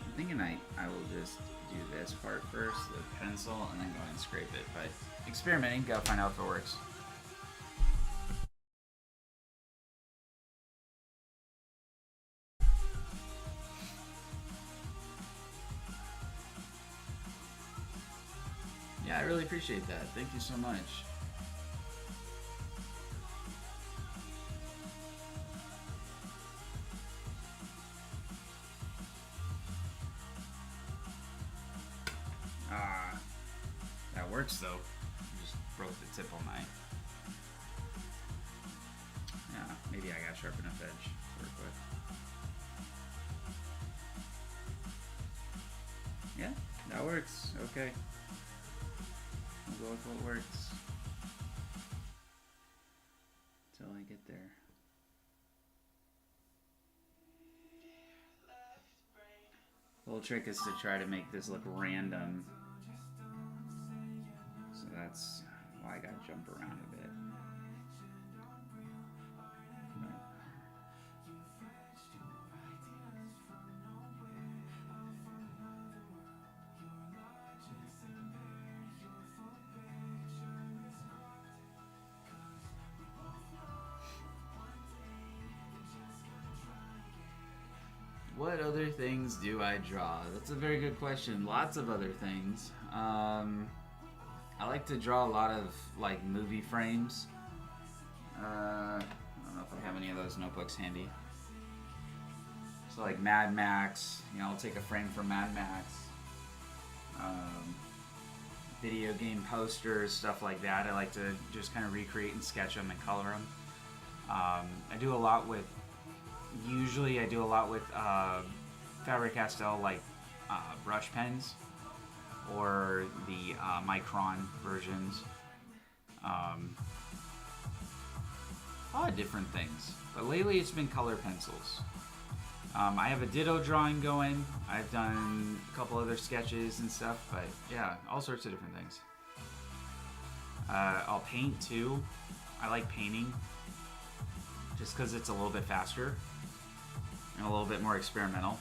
I'm thinking I will just do this part first, the pencil, and then go and scrape it. But experimenting, gotta find out if it works. Yeah, I really appreciate that. Thank you so much. That works though. Just broke the tip on my. Yeah, maybe I gotta sharpen up edge to work with. That works. Okay. I'll go with what works. Until I get there. The whole trick is to try to make this look random. So that's why I gotta jump around a bit. What other things do I draw? That's a very good question. Lots of other things. I like to draw a lot of like movie frames. I don't know if I have any of those notebooks handy. So like Mad Max, you know, I'll take a frame from Mad Max. Video game posters, stuff like that. I like to just kind of recreate and sketch them and color them. I do a lot with Faber-Castell like brush pens or the Micron versions. A lot of different things, but lately it's been color pencils. I have a Ditto drawing going. I've done a couple other sketches and stuff, but yeah, all sorts of different things. I'll paint too. I like painting just because it's a little bit faster and a little bit more experimental.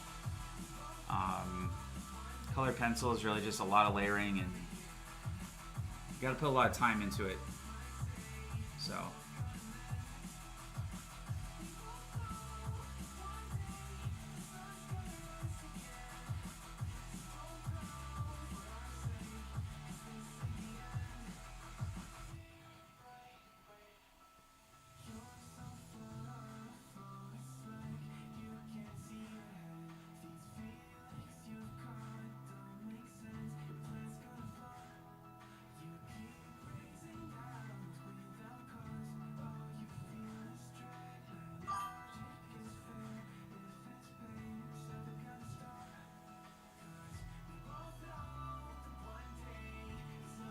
Color pencil is really just a lot of layering, and you gotta put a lot of time into it. So.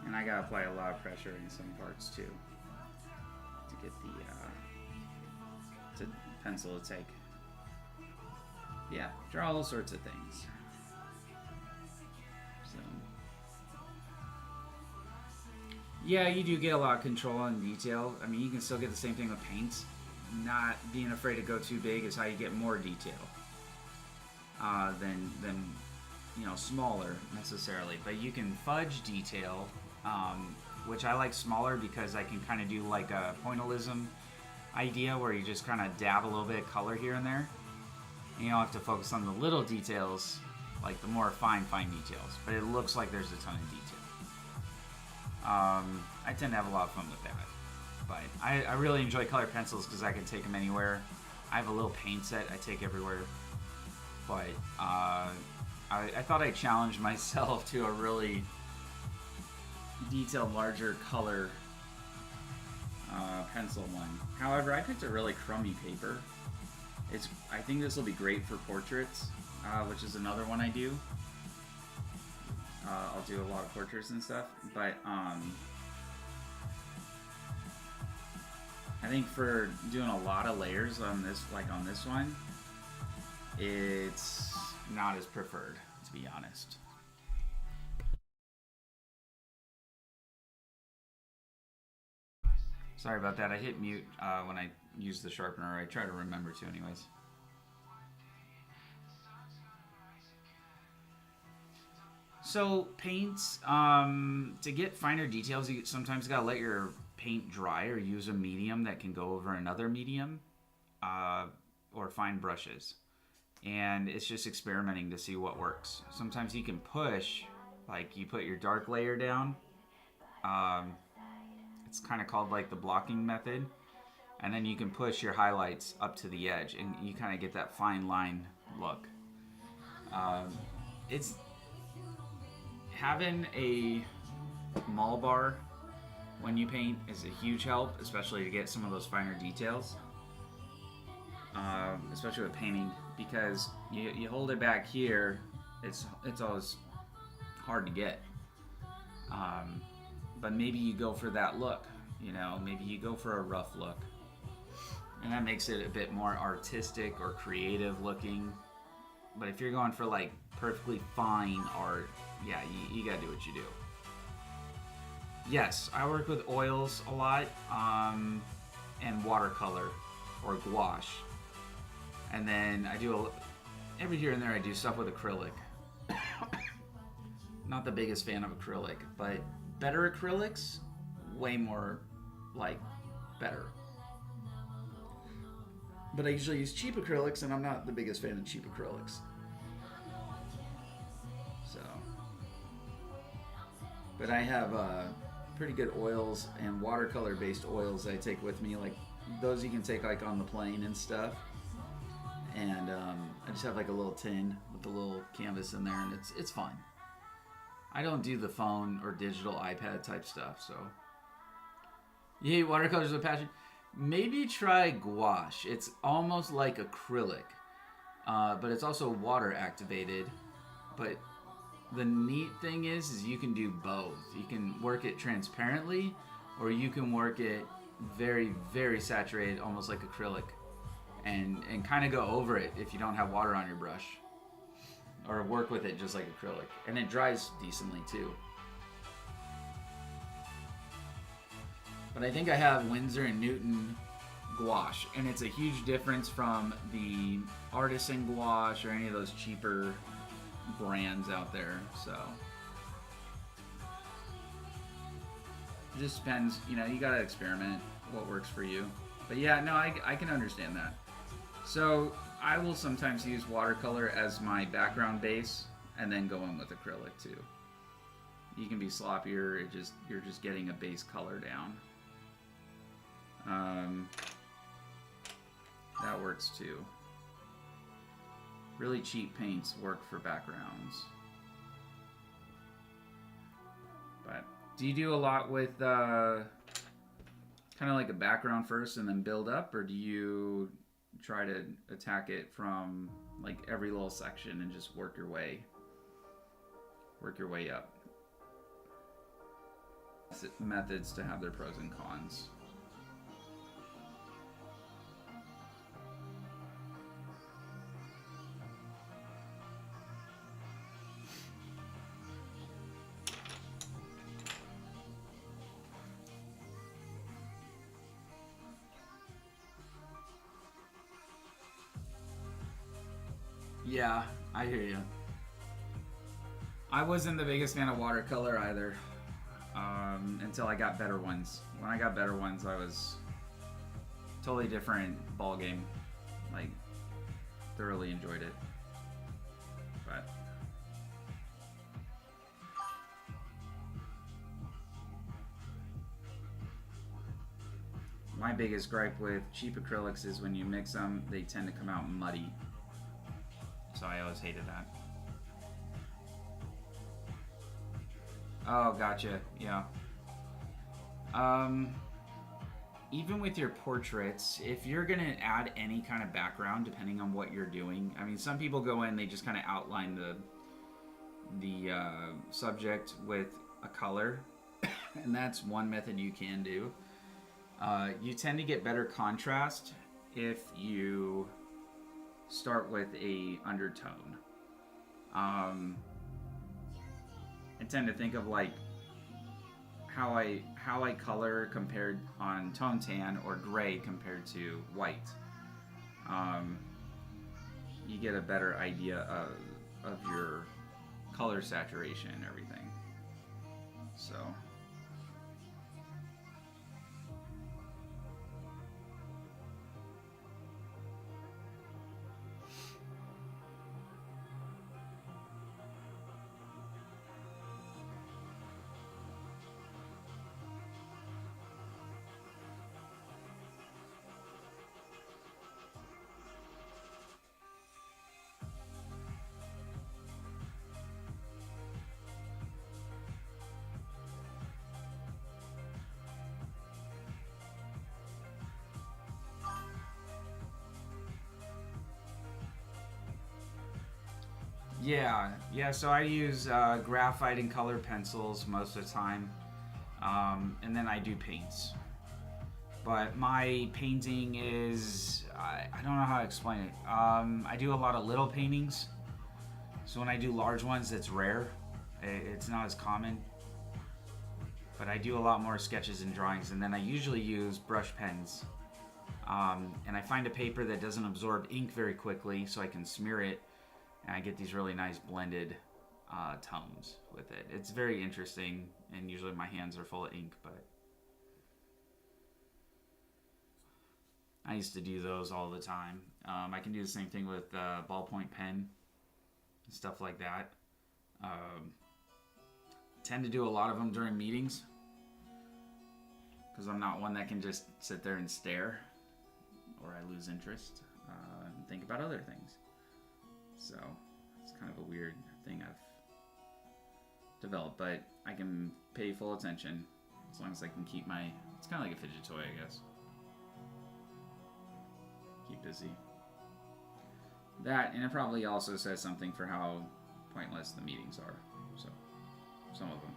And I gotta apply a lot of pressure in some parts too to get the pencil to take. Yeah, draw all sorts of things. So yeah, you do get a lot of control and detail. I mean, you can still get the same thing with paints. Not being afraid to go too big is how you get more detail than you know, smaller necessarily. But you can fudge detail. Which I like smaller because I can kind of do like a pointillism idea where you just kind of dab a little bit of color here and there. And you don't have to focus on the little details, like the more fine details. But it looks like there's a ton of detail. I tend to have a lot of fun with that. But I really enjoy color pencils because I can take them anywhere. I have a little paint set I take everywhere. But I thought I'd challenge myself to a really detailed, larger color pencil one. However, I picked a really crummy paper. I think this will be great for portraits, which is another one I do. I'll do a lot of portraits and stuff, but I think for doing a lot of layers on this, like on this one, it's not as preferred, to be honest. Sorry about that. I hit mute when I used the sharpener. I try to remember to anyways. So paints, to get finer details, you sometimes gotta let your paint dry or use a medium that can go over another medium, or fine brushes. And it's just experimenting to see what works. Sometimes you can push, like you put your dark layer down. It's kind of called like the blocking method, and then you can push your highlights up to the edge and you kind of get that fine line look. It's having a mall bar when you paint is a huge help, especially to get some of those finer details, especially with painting, because you hold it back here, it's always hard to get. But maybe you go for that look, you know, maybe you go for a rough look. And that makes it a bit more artistic or creative looking. But if you're going for like perfectly fine art, yeah, you gotta do what you do. Yes, I work with oils a lot, and watercolor or gouache. And then I do every here and there I do stuff with acrylic. Not the biggest fan of acrylic, but better acrylics, way more like better. But I usually use cheap acrylics, and I'm not the biggest fan of cheap acrylics. So, but I have pretty good oils and watercolor-based oils I take with me, like those you can take like on the plane and stuff. And I just have like a little tin with a little canvas in there, and it's fun. I don't do the phone or digital iPad type stuff, so. You hate watercolors with passion? Maybe try gouache. It's almost like acrylic, but it's also water activated. But the neat thing is you can do both. You can work it transparently, or you can work it very, very saturated, almost like acrylic, and kind of go over it if you don't have water on your brush, or work with it just like acrylic, and it dries decently too. But I think I have Winsor & Newton gouache, and it's a huge difference from the artisan gouache or any of those cheaper brands out there. So it just depends, you know, you gotta experiment what works for you. But yeah, no, I can understand that. So I will sometimes use watercolor as my background base and then go in with acrylic too. You can be sloppier, you're just getting a base color down. That works too. Really cheap paints work for backgrounds. But do you do a lot with kind of like a background first and then build up, or do you try to attack it from like every little section and just work your way up? Methods to have their pros and cons. Yeah, I hear you. I wasn't the biggest fan of watercolor either, until I got better ones. When I got better ones, I was totally different ball game. Like, thoroughly enjoyed it. But my biggest gripe with cheap acrylics is when you mix them, they tend to come out muddy. So I always hated that. Oh, gotcha. Yeah. Even with your portraits, if you're gonna add any kind of background, depending on what you're doing, I mean, some people go in, they just kind of outline the subject with a color, and that's one method you can do. You tend to get better contrast if you start with a undertone. I tend to think of like how I color compared on tone tan or gray compared to white. You get a better idea of your color saturation and everything. So Yeah, so I use graphite and color pencils most of the time. And then I do paints. But my painting is, I don't know how to explain it. I do a lot of little paintings. So when I do large ones, it's rare. It's not as common. But I do a lot more sketches and drawings. And then I usually use brush pens. And I find a paper that doesn't absorb ink very quickly so I can smear it. And I get these really nice blended tones with it. It's very interesting, and usually my hands are full of ink, but I used to do those all the time. I can do the same thing with ballpoint pen and stuff like that. Tend to do a lot of them during meetings because I'm not one that can just sit there and stare, or I lose interest and think about other things. So it's kind of a weird thing I've developed, but I can pay full attention as long as I can keep my, it's kind of like a fidget toy, I guess. Keep busy. That, and it probably also says something for how pointless the meetings are. So, some of them.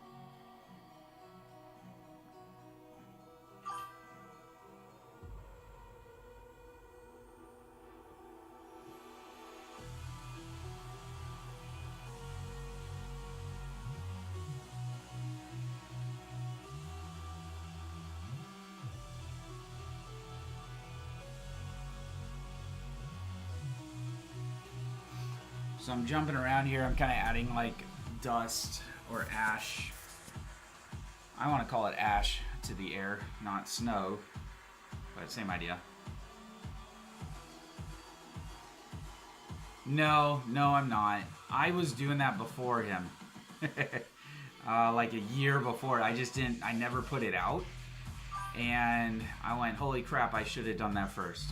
So I'm jumping around here. I'm kind of adding like dust or ash. I want to call it ash to the air, not snow, but same idea. No, I'm not. I was doing that before him. Like a year before. I never put it out. And I went, holy crap, I should have done that first.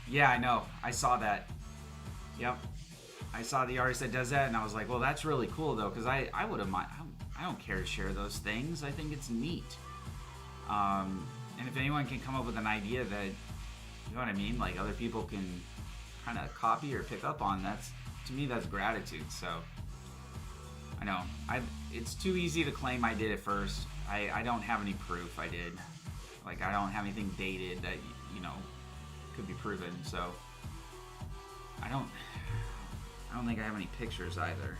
Yeah, I know. I saw that. Yep. I saw the artist that does that, and I was like, well, that's really cool, though, because I would have, I don't care to share those things. I think it's neat. And if anyone can come up with an idea that, you know what I mean, like other people can kind of copy or pick up on, to me, that's gratitude. So, I know. It's too easy to claim I did it first. I don't have any proof I did. Like, I don't have anything dated that, could be proven, so I don't think I have any pictures either.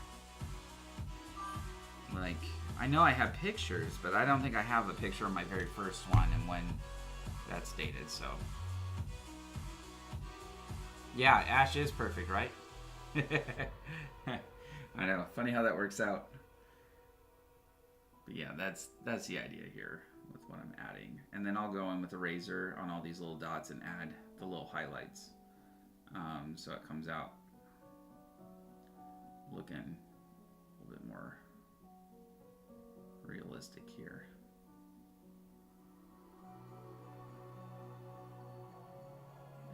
Like, I know I have pictures, but I don't think I have a picture of my very first one and when that's dated, so. Yeah, ash is perfect, right? I know, funny how that works out. But yeah, that's the idea here with what I'm adding. And then I'll go in with a razor on all these little dots and add the little highlights. So it comes out looking a little bit more realistic here.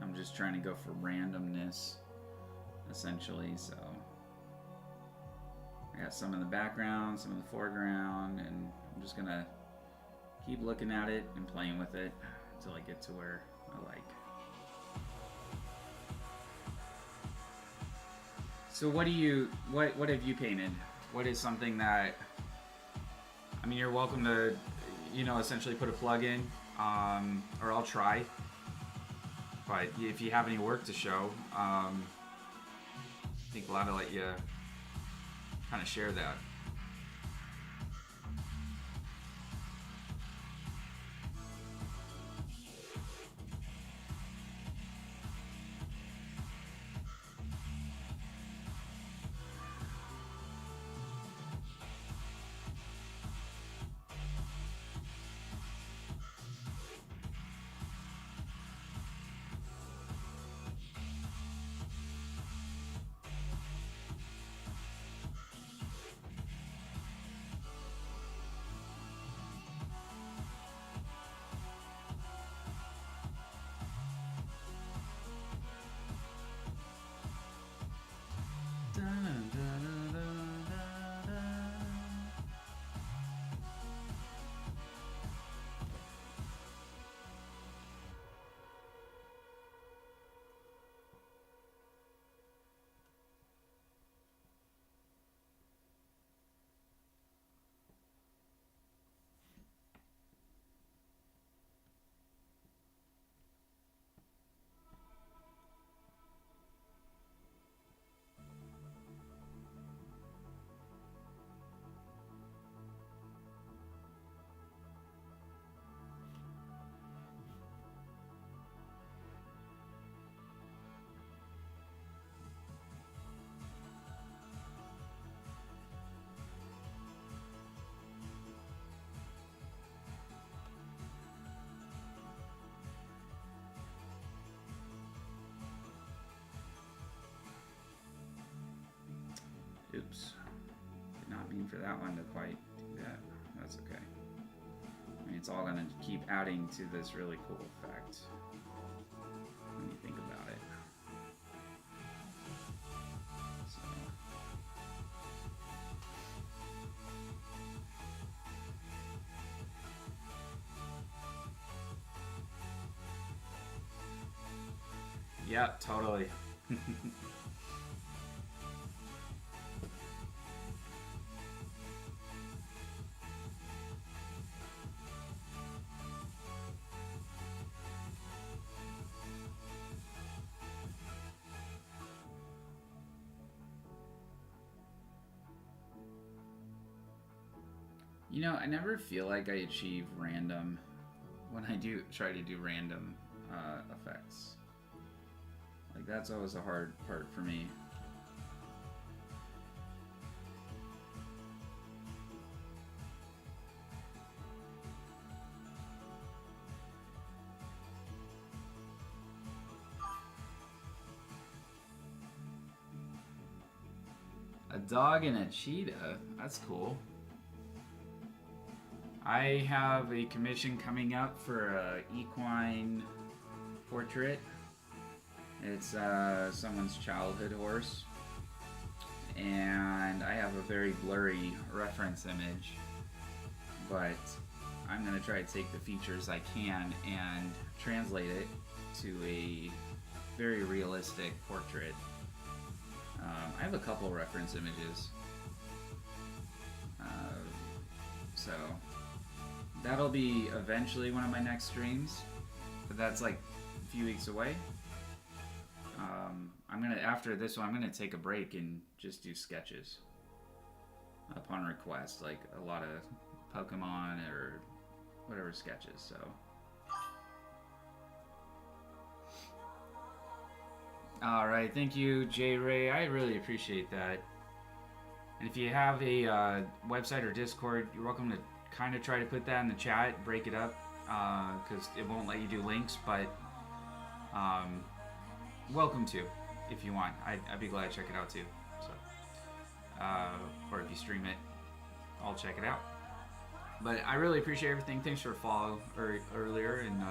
I'm just trying to go for randomness, essentially, so I got some in the background, some in the foreground, and I'm just gonna keep looking at it and playing with it until I get to where I like. So what have you painted? What is something that, I mean, you're welcome to, essentially put a plug in, or I'll try. But if you have any work to show, I think glad to let you kind of share that. mean for that one to quite do that. That's okay. I mean, it's all going to keep adding to this really cool effect when you think about it. So. Yeah, totally. You know, I never feel like I achieve random when I do try to do random effects. Like, that's always a hard part for me. A dog and a cheetah? That's cool. I have a commission coming up for a equine portrait. It's someone's childhood horse. And I have a very blurry reference image. But I'm going to try to take the features I can and translate it to a very realistic portrait. I have a couple reference images. So that'll be eventually one of my next streams, but that's like a few weeks away. After this one, I'm gonna take a break and just do sketches upon request, like a lot of Pokemon or whatever sketches. So. All right, thank you, J Ray. I really appreciate that. And if you have a website or Discord, you're welcome to kind of try to put that in the chat, break it up, because it won't let you do links, but welcome to, if you want. I'd be glad to check it out too. So, or if you stream it, I'll check it out. But I really appreciate everything. Thanks for follow earlier, and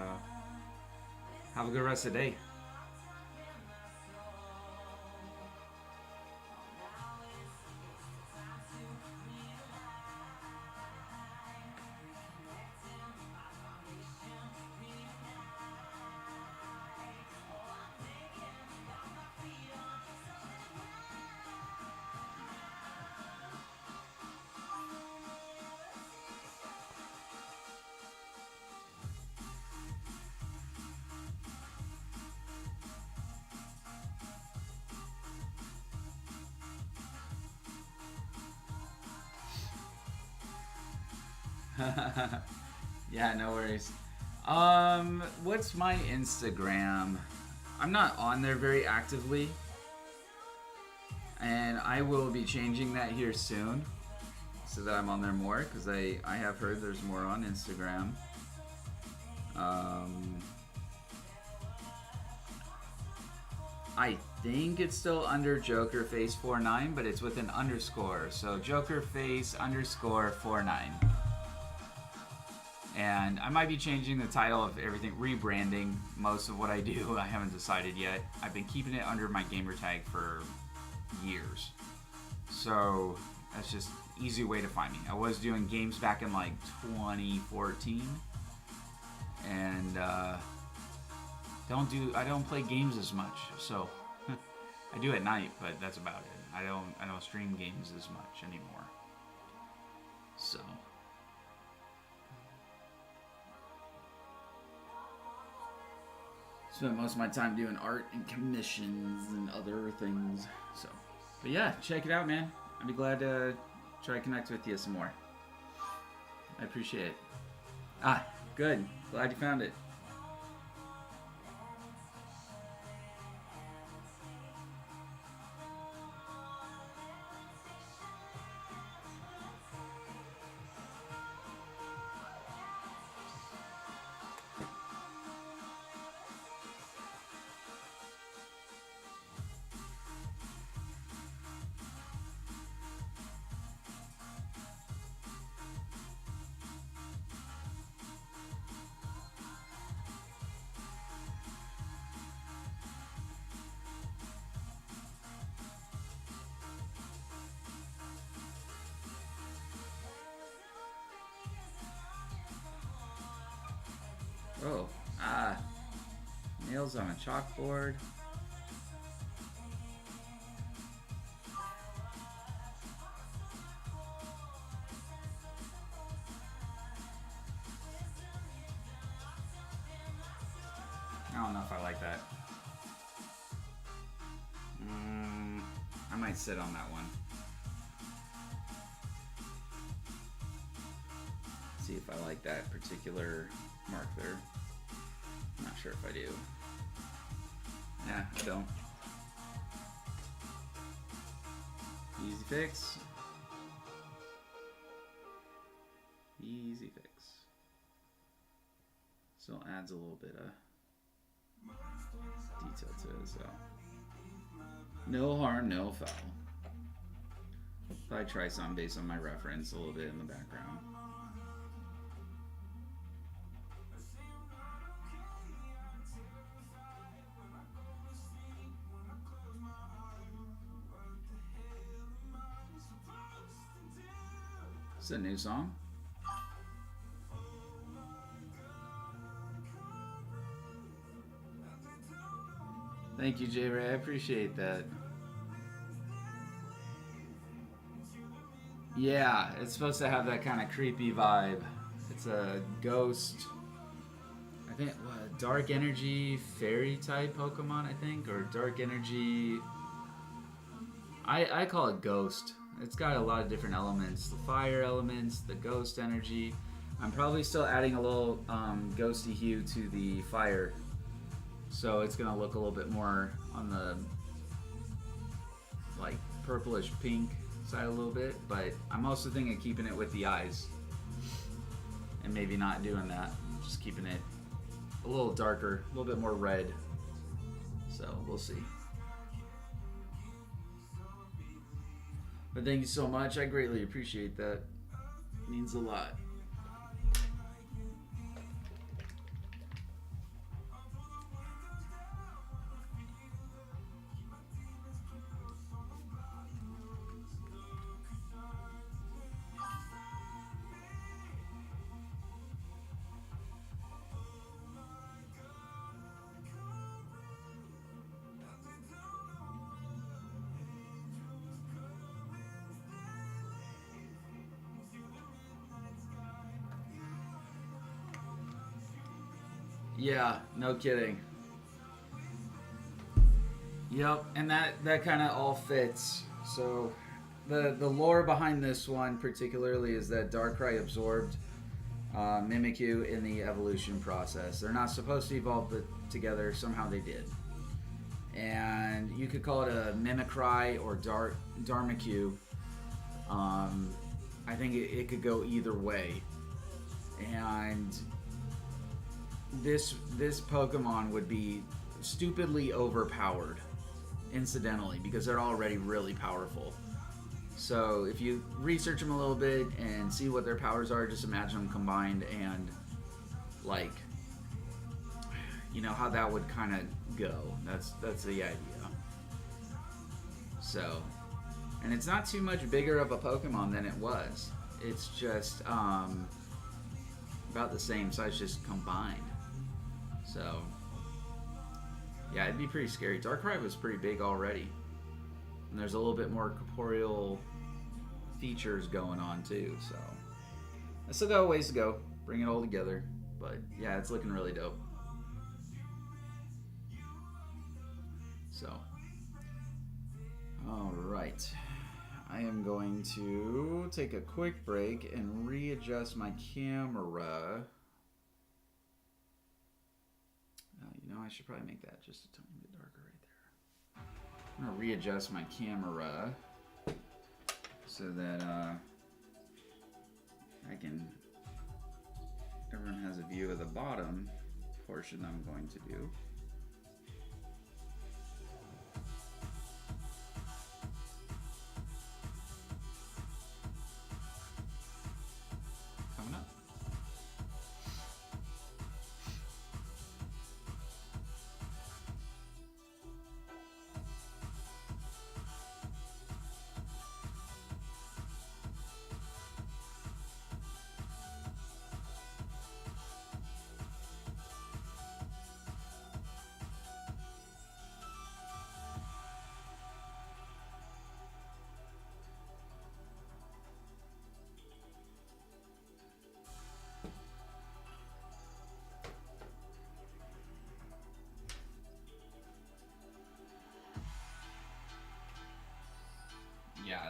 have a good rest of the day. Yeah, no worries. What's my Instagram? I'm not on there very actively, and I will be changing that here soon so that I'm on there more, because I have heard there's more on Instagram. I think it's still under JokerFace49, but it's with an underscore, so JokerFace_49. And I might be changing the title of everything, rebranding most of what I do. I haven't decided yet. I've been keeping it under my gamer tag for years. So that's just an easy way to find me. I was doing games back in like 2014. And I don't play games as much. So I do at night, but that's about it. I don't stream games as much anymore. So spent most of my time doing art and commissions and other things. So, but yeah, check it out, man. I'd be glad to try to connect with you some more. I appreciate it. Ah, good. Glad you found it. Oh, ah. Nails on a chalkboard. I don't know if I like that. I might sit on that one. See if I like that particular mark there. I'm not sure if I do. Yeah, I don't. Easy fix. Easy fix. Still adds a little bit of detail to it, so. No harm, no foul. Probably try some based on my reference a little bit in the background. It's a new song. Thank you, J Ray. I appreciate that. Yeah, it's supposed to have that kind of creepy vibe. It's a ghost. I think what, dark energy fairy type Pokemon, I think, or dark energy. I call it ghost. It's got a lot of different elements. The fire elements, the ghost energy. I'm probably still adding a little ghosty hue to the fire. So it's gonna look a little bit more on the like purplish pink side a little bit, but I'm also thinking of keeping it with the eyes. And maybe not doing that. Just keeping it a little darker, a little bit more red. So we'll see. But thank you so much. I greatly appreciate that. It means a lot. Yeah, no kidding. Yep, and that kind of all fits. So the lore behind this one particularly is that Darkrai absorbed Mimikyu in the evolution process. They're not supposed to evolve together. Somehow they did. And you could call it a mimikrai or Darmikyu. I think it could go either way. And this Pokemon would be stupidly overpowered, incidentally, because they're already really powerful. So if you research them a little bit and see what their powers are, just imagine them combined and like, you know, how that would kind of go. That's the idea. So, and it's not too much bigger of a Pokemon than it was. It's just about the same size, just combined. So, yeah, it'd be pretty scary. Darkrai was pretty big already. And there's a little bit more corporeal features going on too, so. I still got a ways to go. Bring it all together. But, yeah, it's looking really dope. So. Alright. I am going to take a quick break and readjust my camera. You know, I should probably make that just a tiny bit darker right there. I'm going to readjust my camera so that everyone has a view of the bottom portion I'm going to do. Coming up.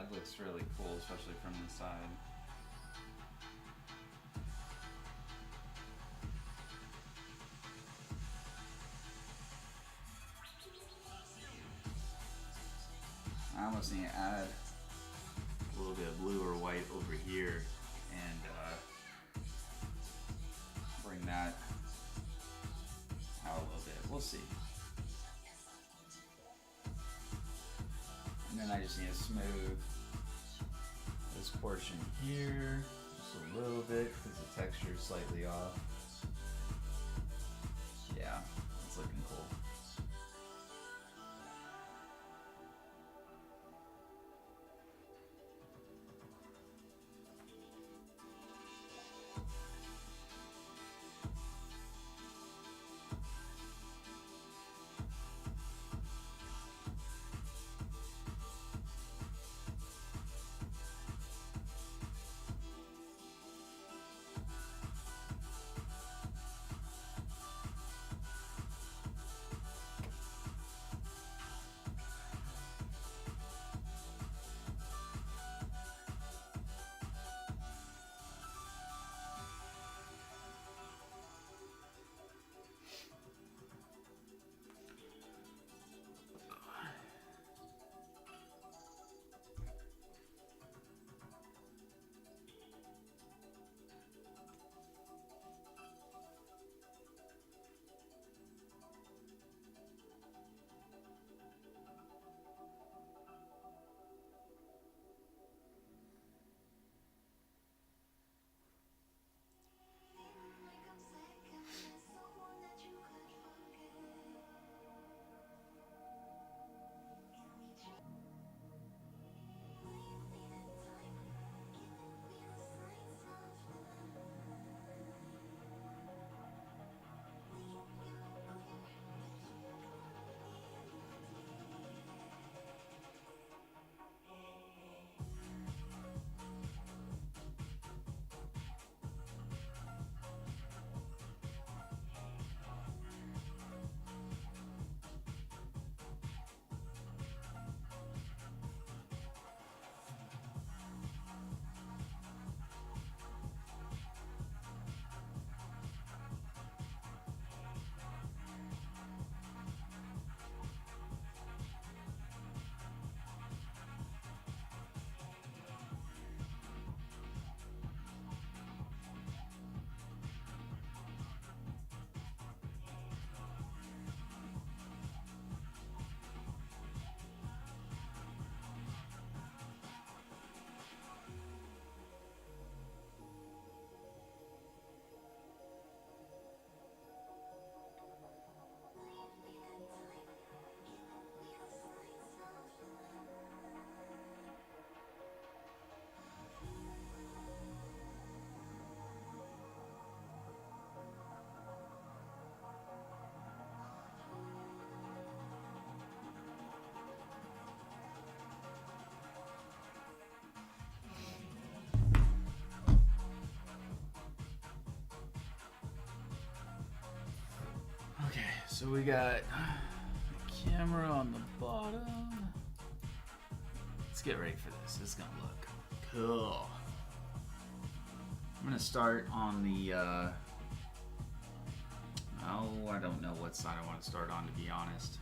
Yeah, it looks really cool, especially from the side. I almost need to add a little bit of blue or white over here and bring that out a little bit. We'll see. And then I just need to smooth this portion here just a little bit because the texture is slightly off. Yeah, it's looking cool. Okay, so we got the camera on the bottom. Let's get ready for this. It's gonna look cool. I'm gonna start on the, I don't know what side I want to start on, to be honest.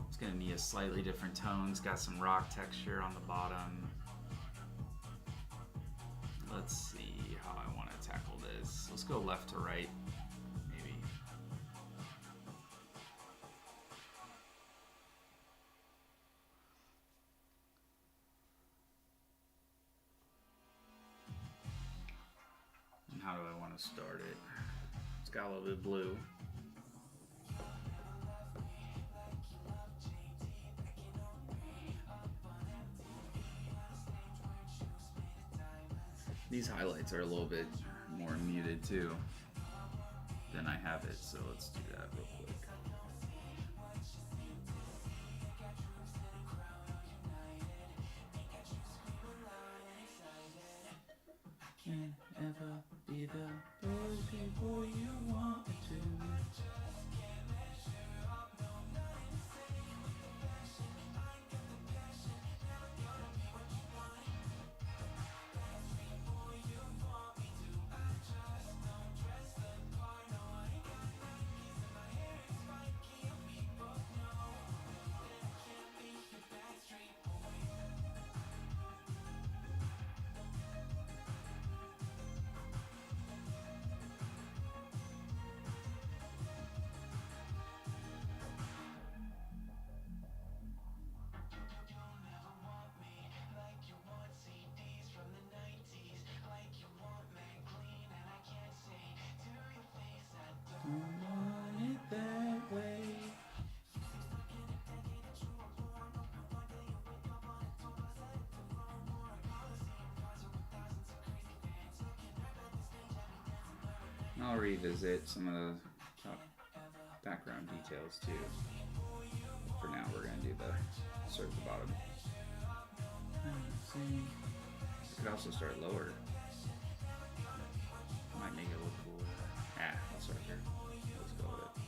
It's gonna need a slightly different tone. It's got some rock texture on the bottom. Let's see how I want to tackle this. Let's go left to right, maybe. And how do I want to start it? It's got a little bit of blue. These highlights are a little bit more muted too than I have it, so let's do that real quick. Can't ever be the baby boy you want me to. I'll revisit some of the top background details too. For now, we're going to do the start at the bottom. See, I could also start lower. Might make it look cooler. I'll start here. Let's go with it.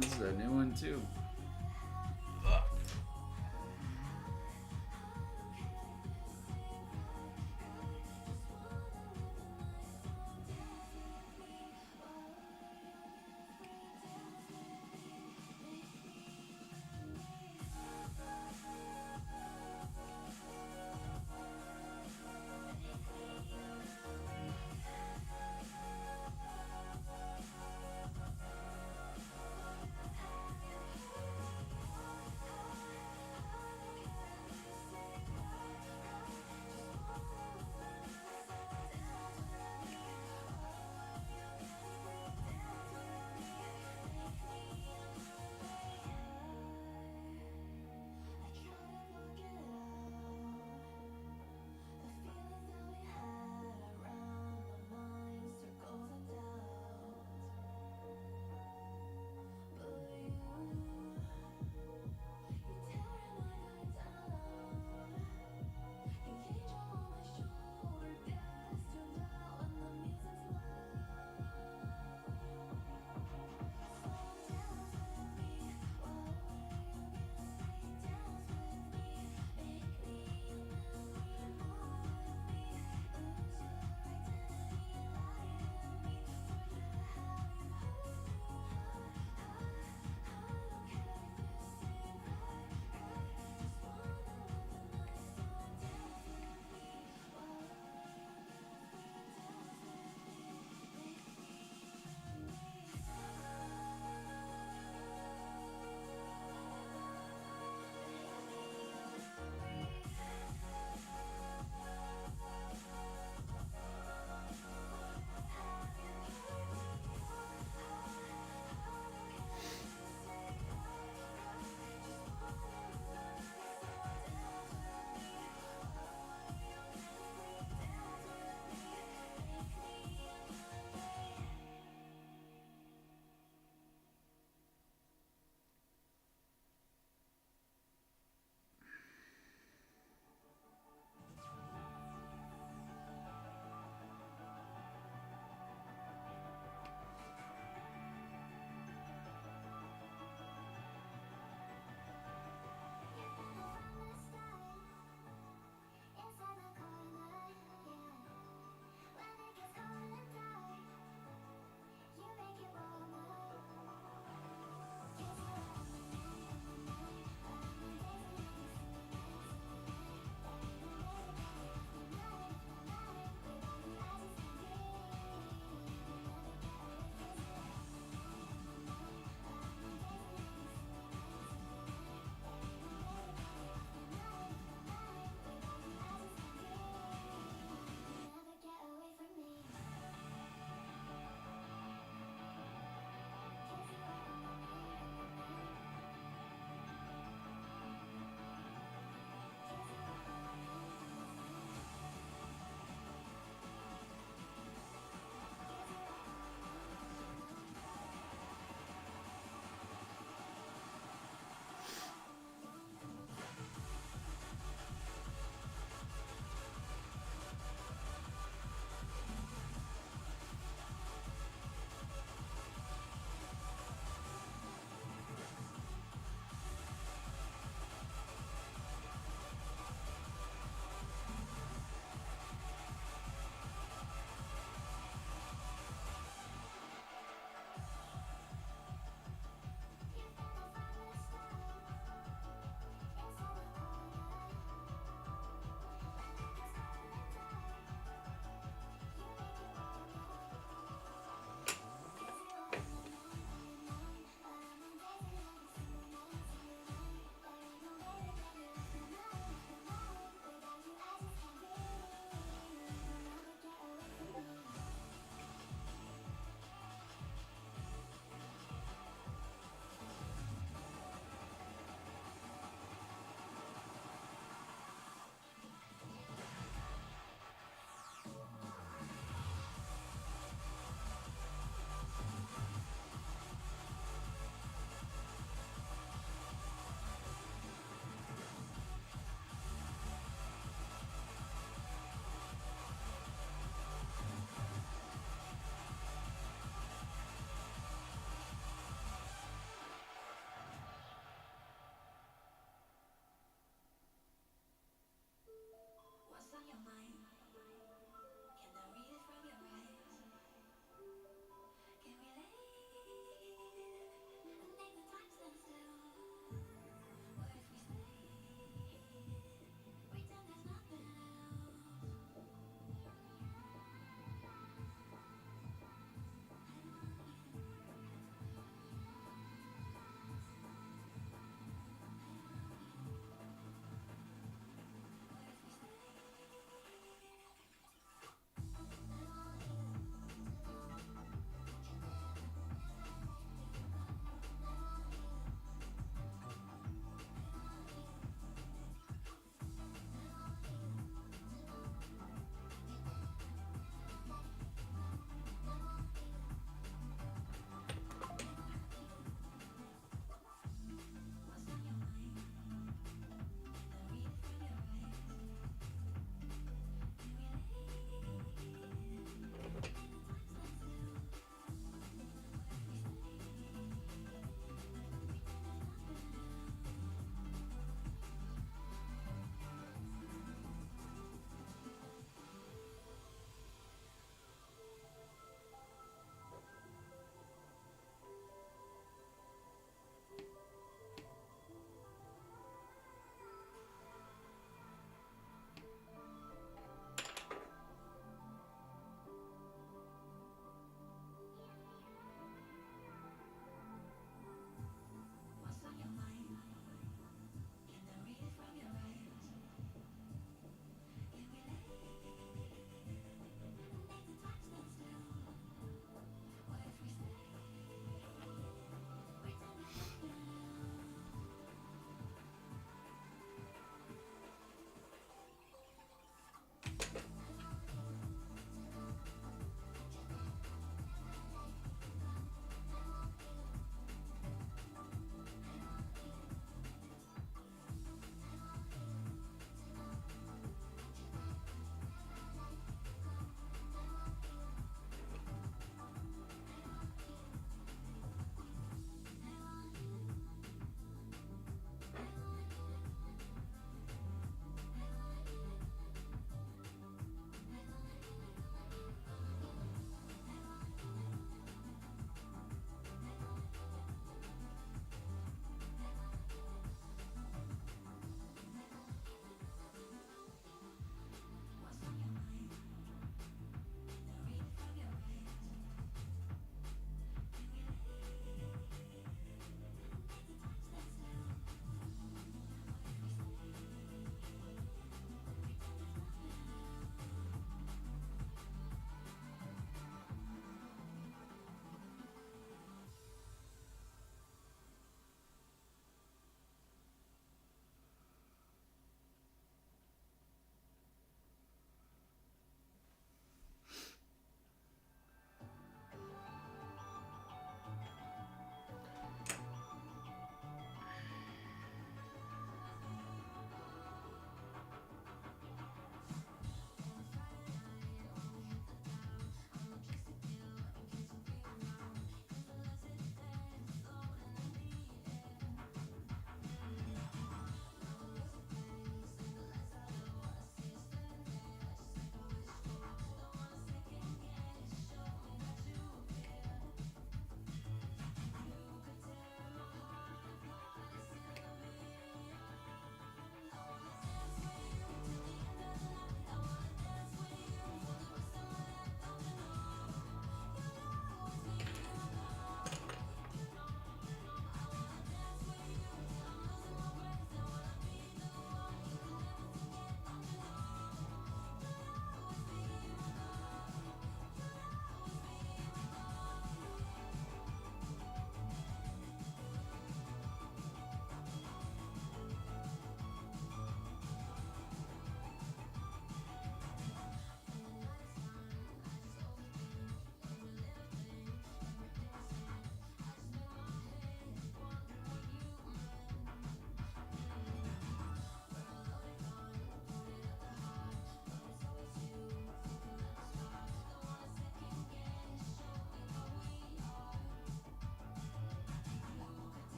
This is a new one too.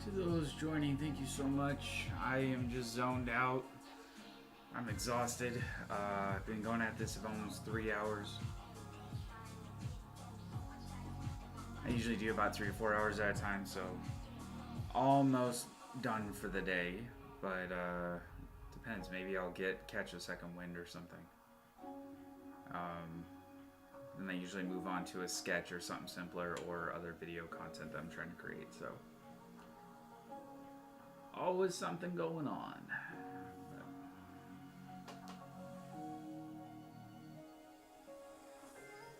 To those joining, thank you so much. I am just zoned out. I'm exhausted. I've been going at this for almost 3 hours. I usually do about 3 or 4 hours at a time, so almost done for the day. But depends. Maybe I'll catch a second wind or something. And I usually move on to a sketch or something simpler or other video content that I'm trying to create. So always something going on.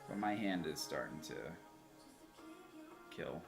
But my hand is starting to kill.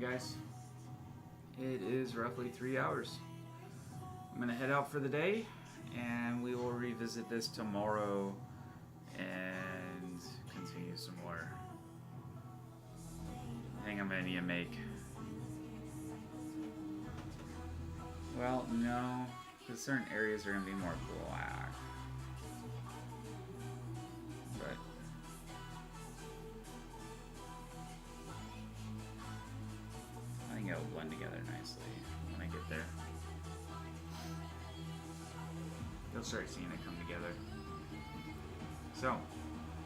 guys, it is roughly 3 hours. I'm gonna head out for the day, and we will revisit this tomorrow and continue some more. I think I'm gonna need to make. Well, no, because certain areas are gonna be more black. But I think it'll blend together nicely when I get there. You'll start seeing it come together. So,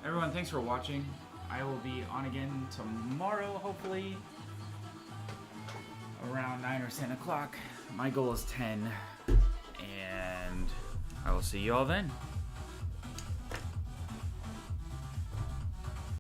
everyone, thanks for watching. I will be on again tomorrow, hopefully, around 9 or 10 o'clock. My goal is 10, and I will see you all then.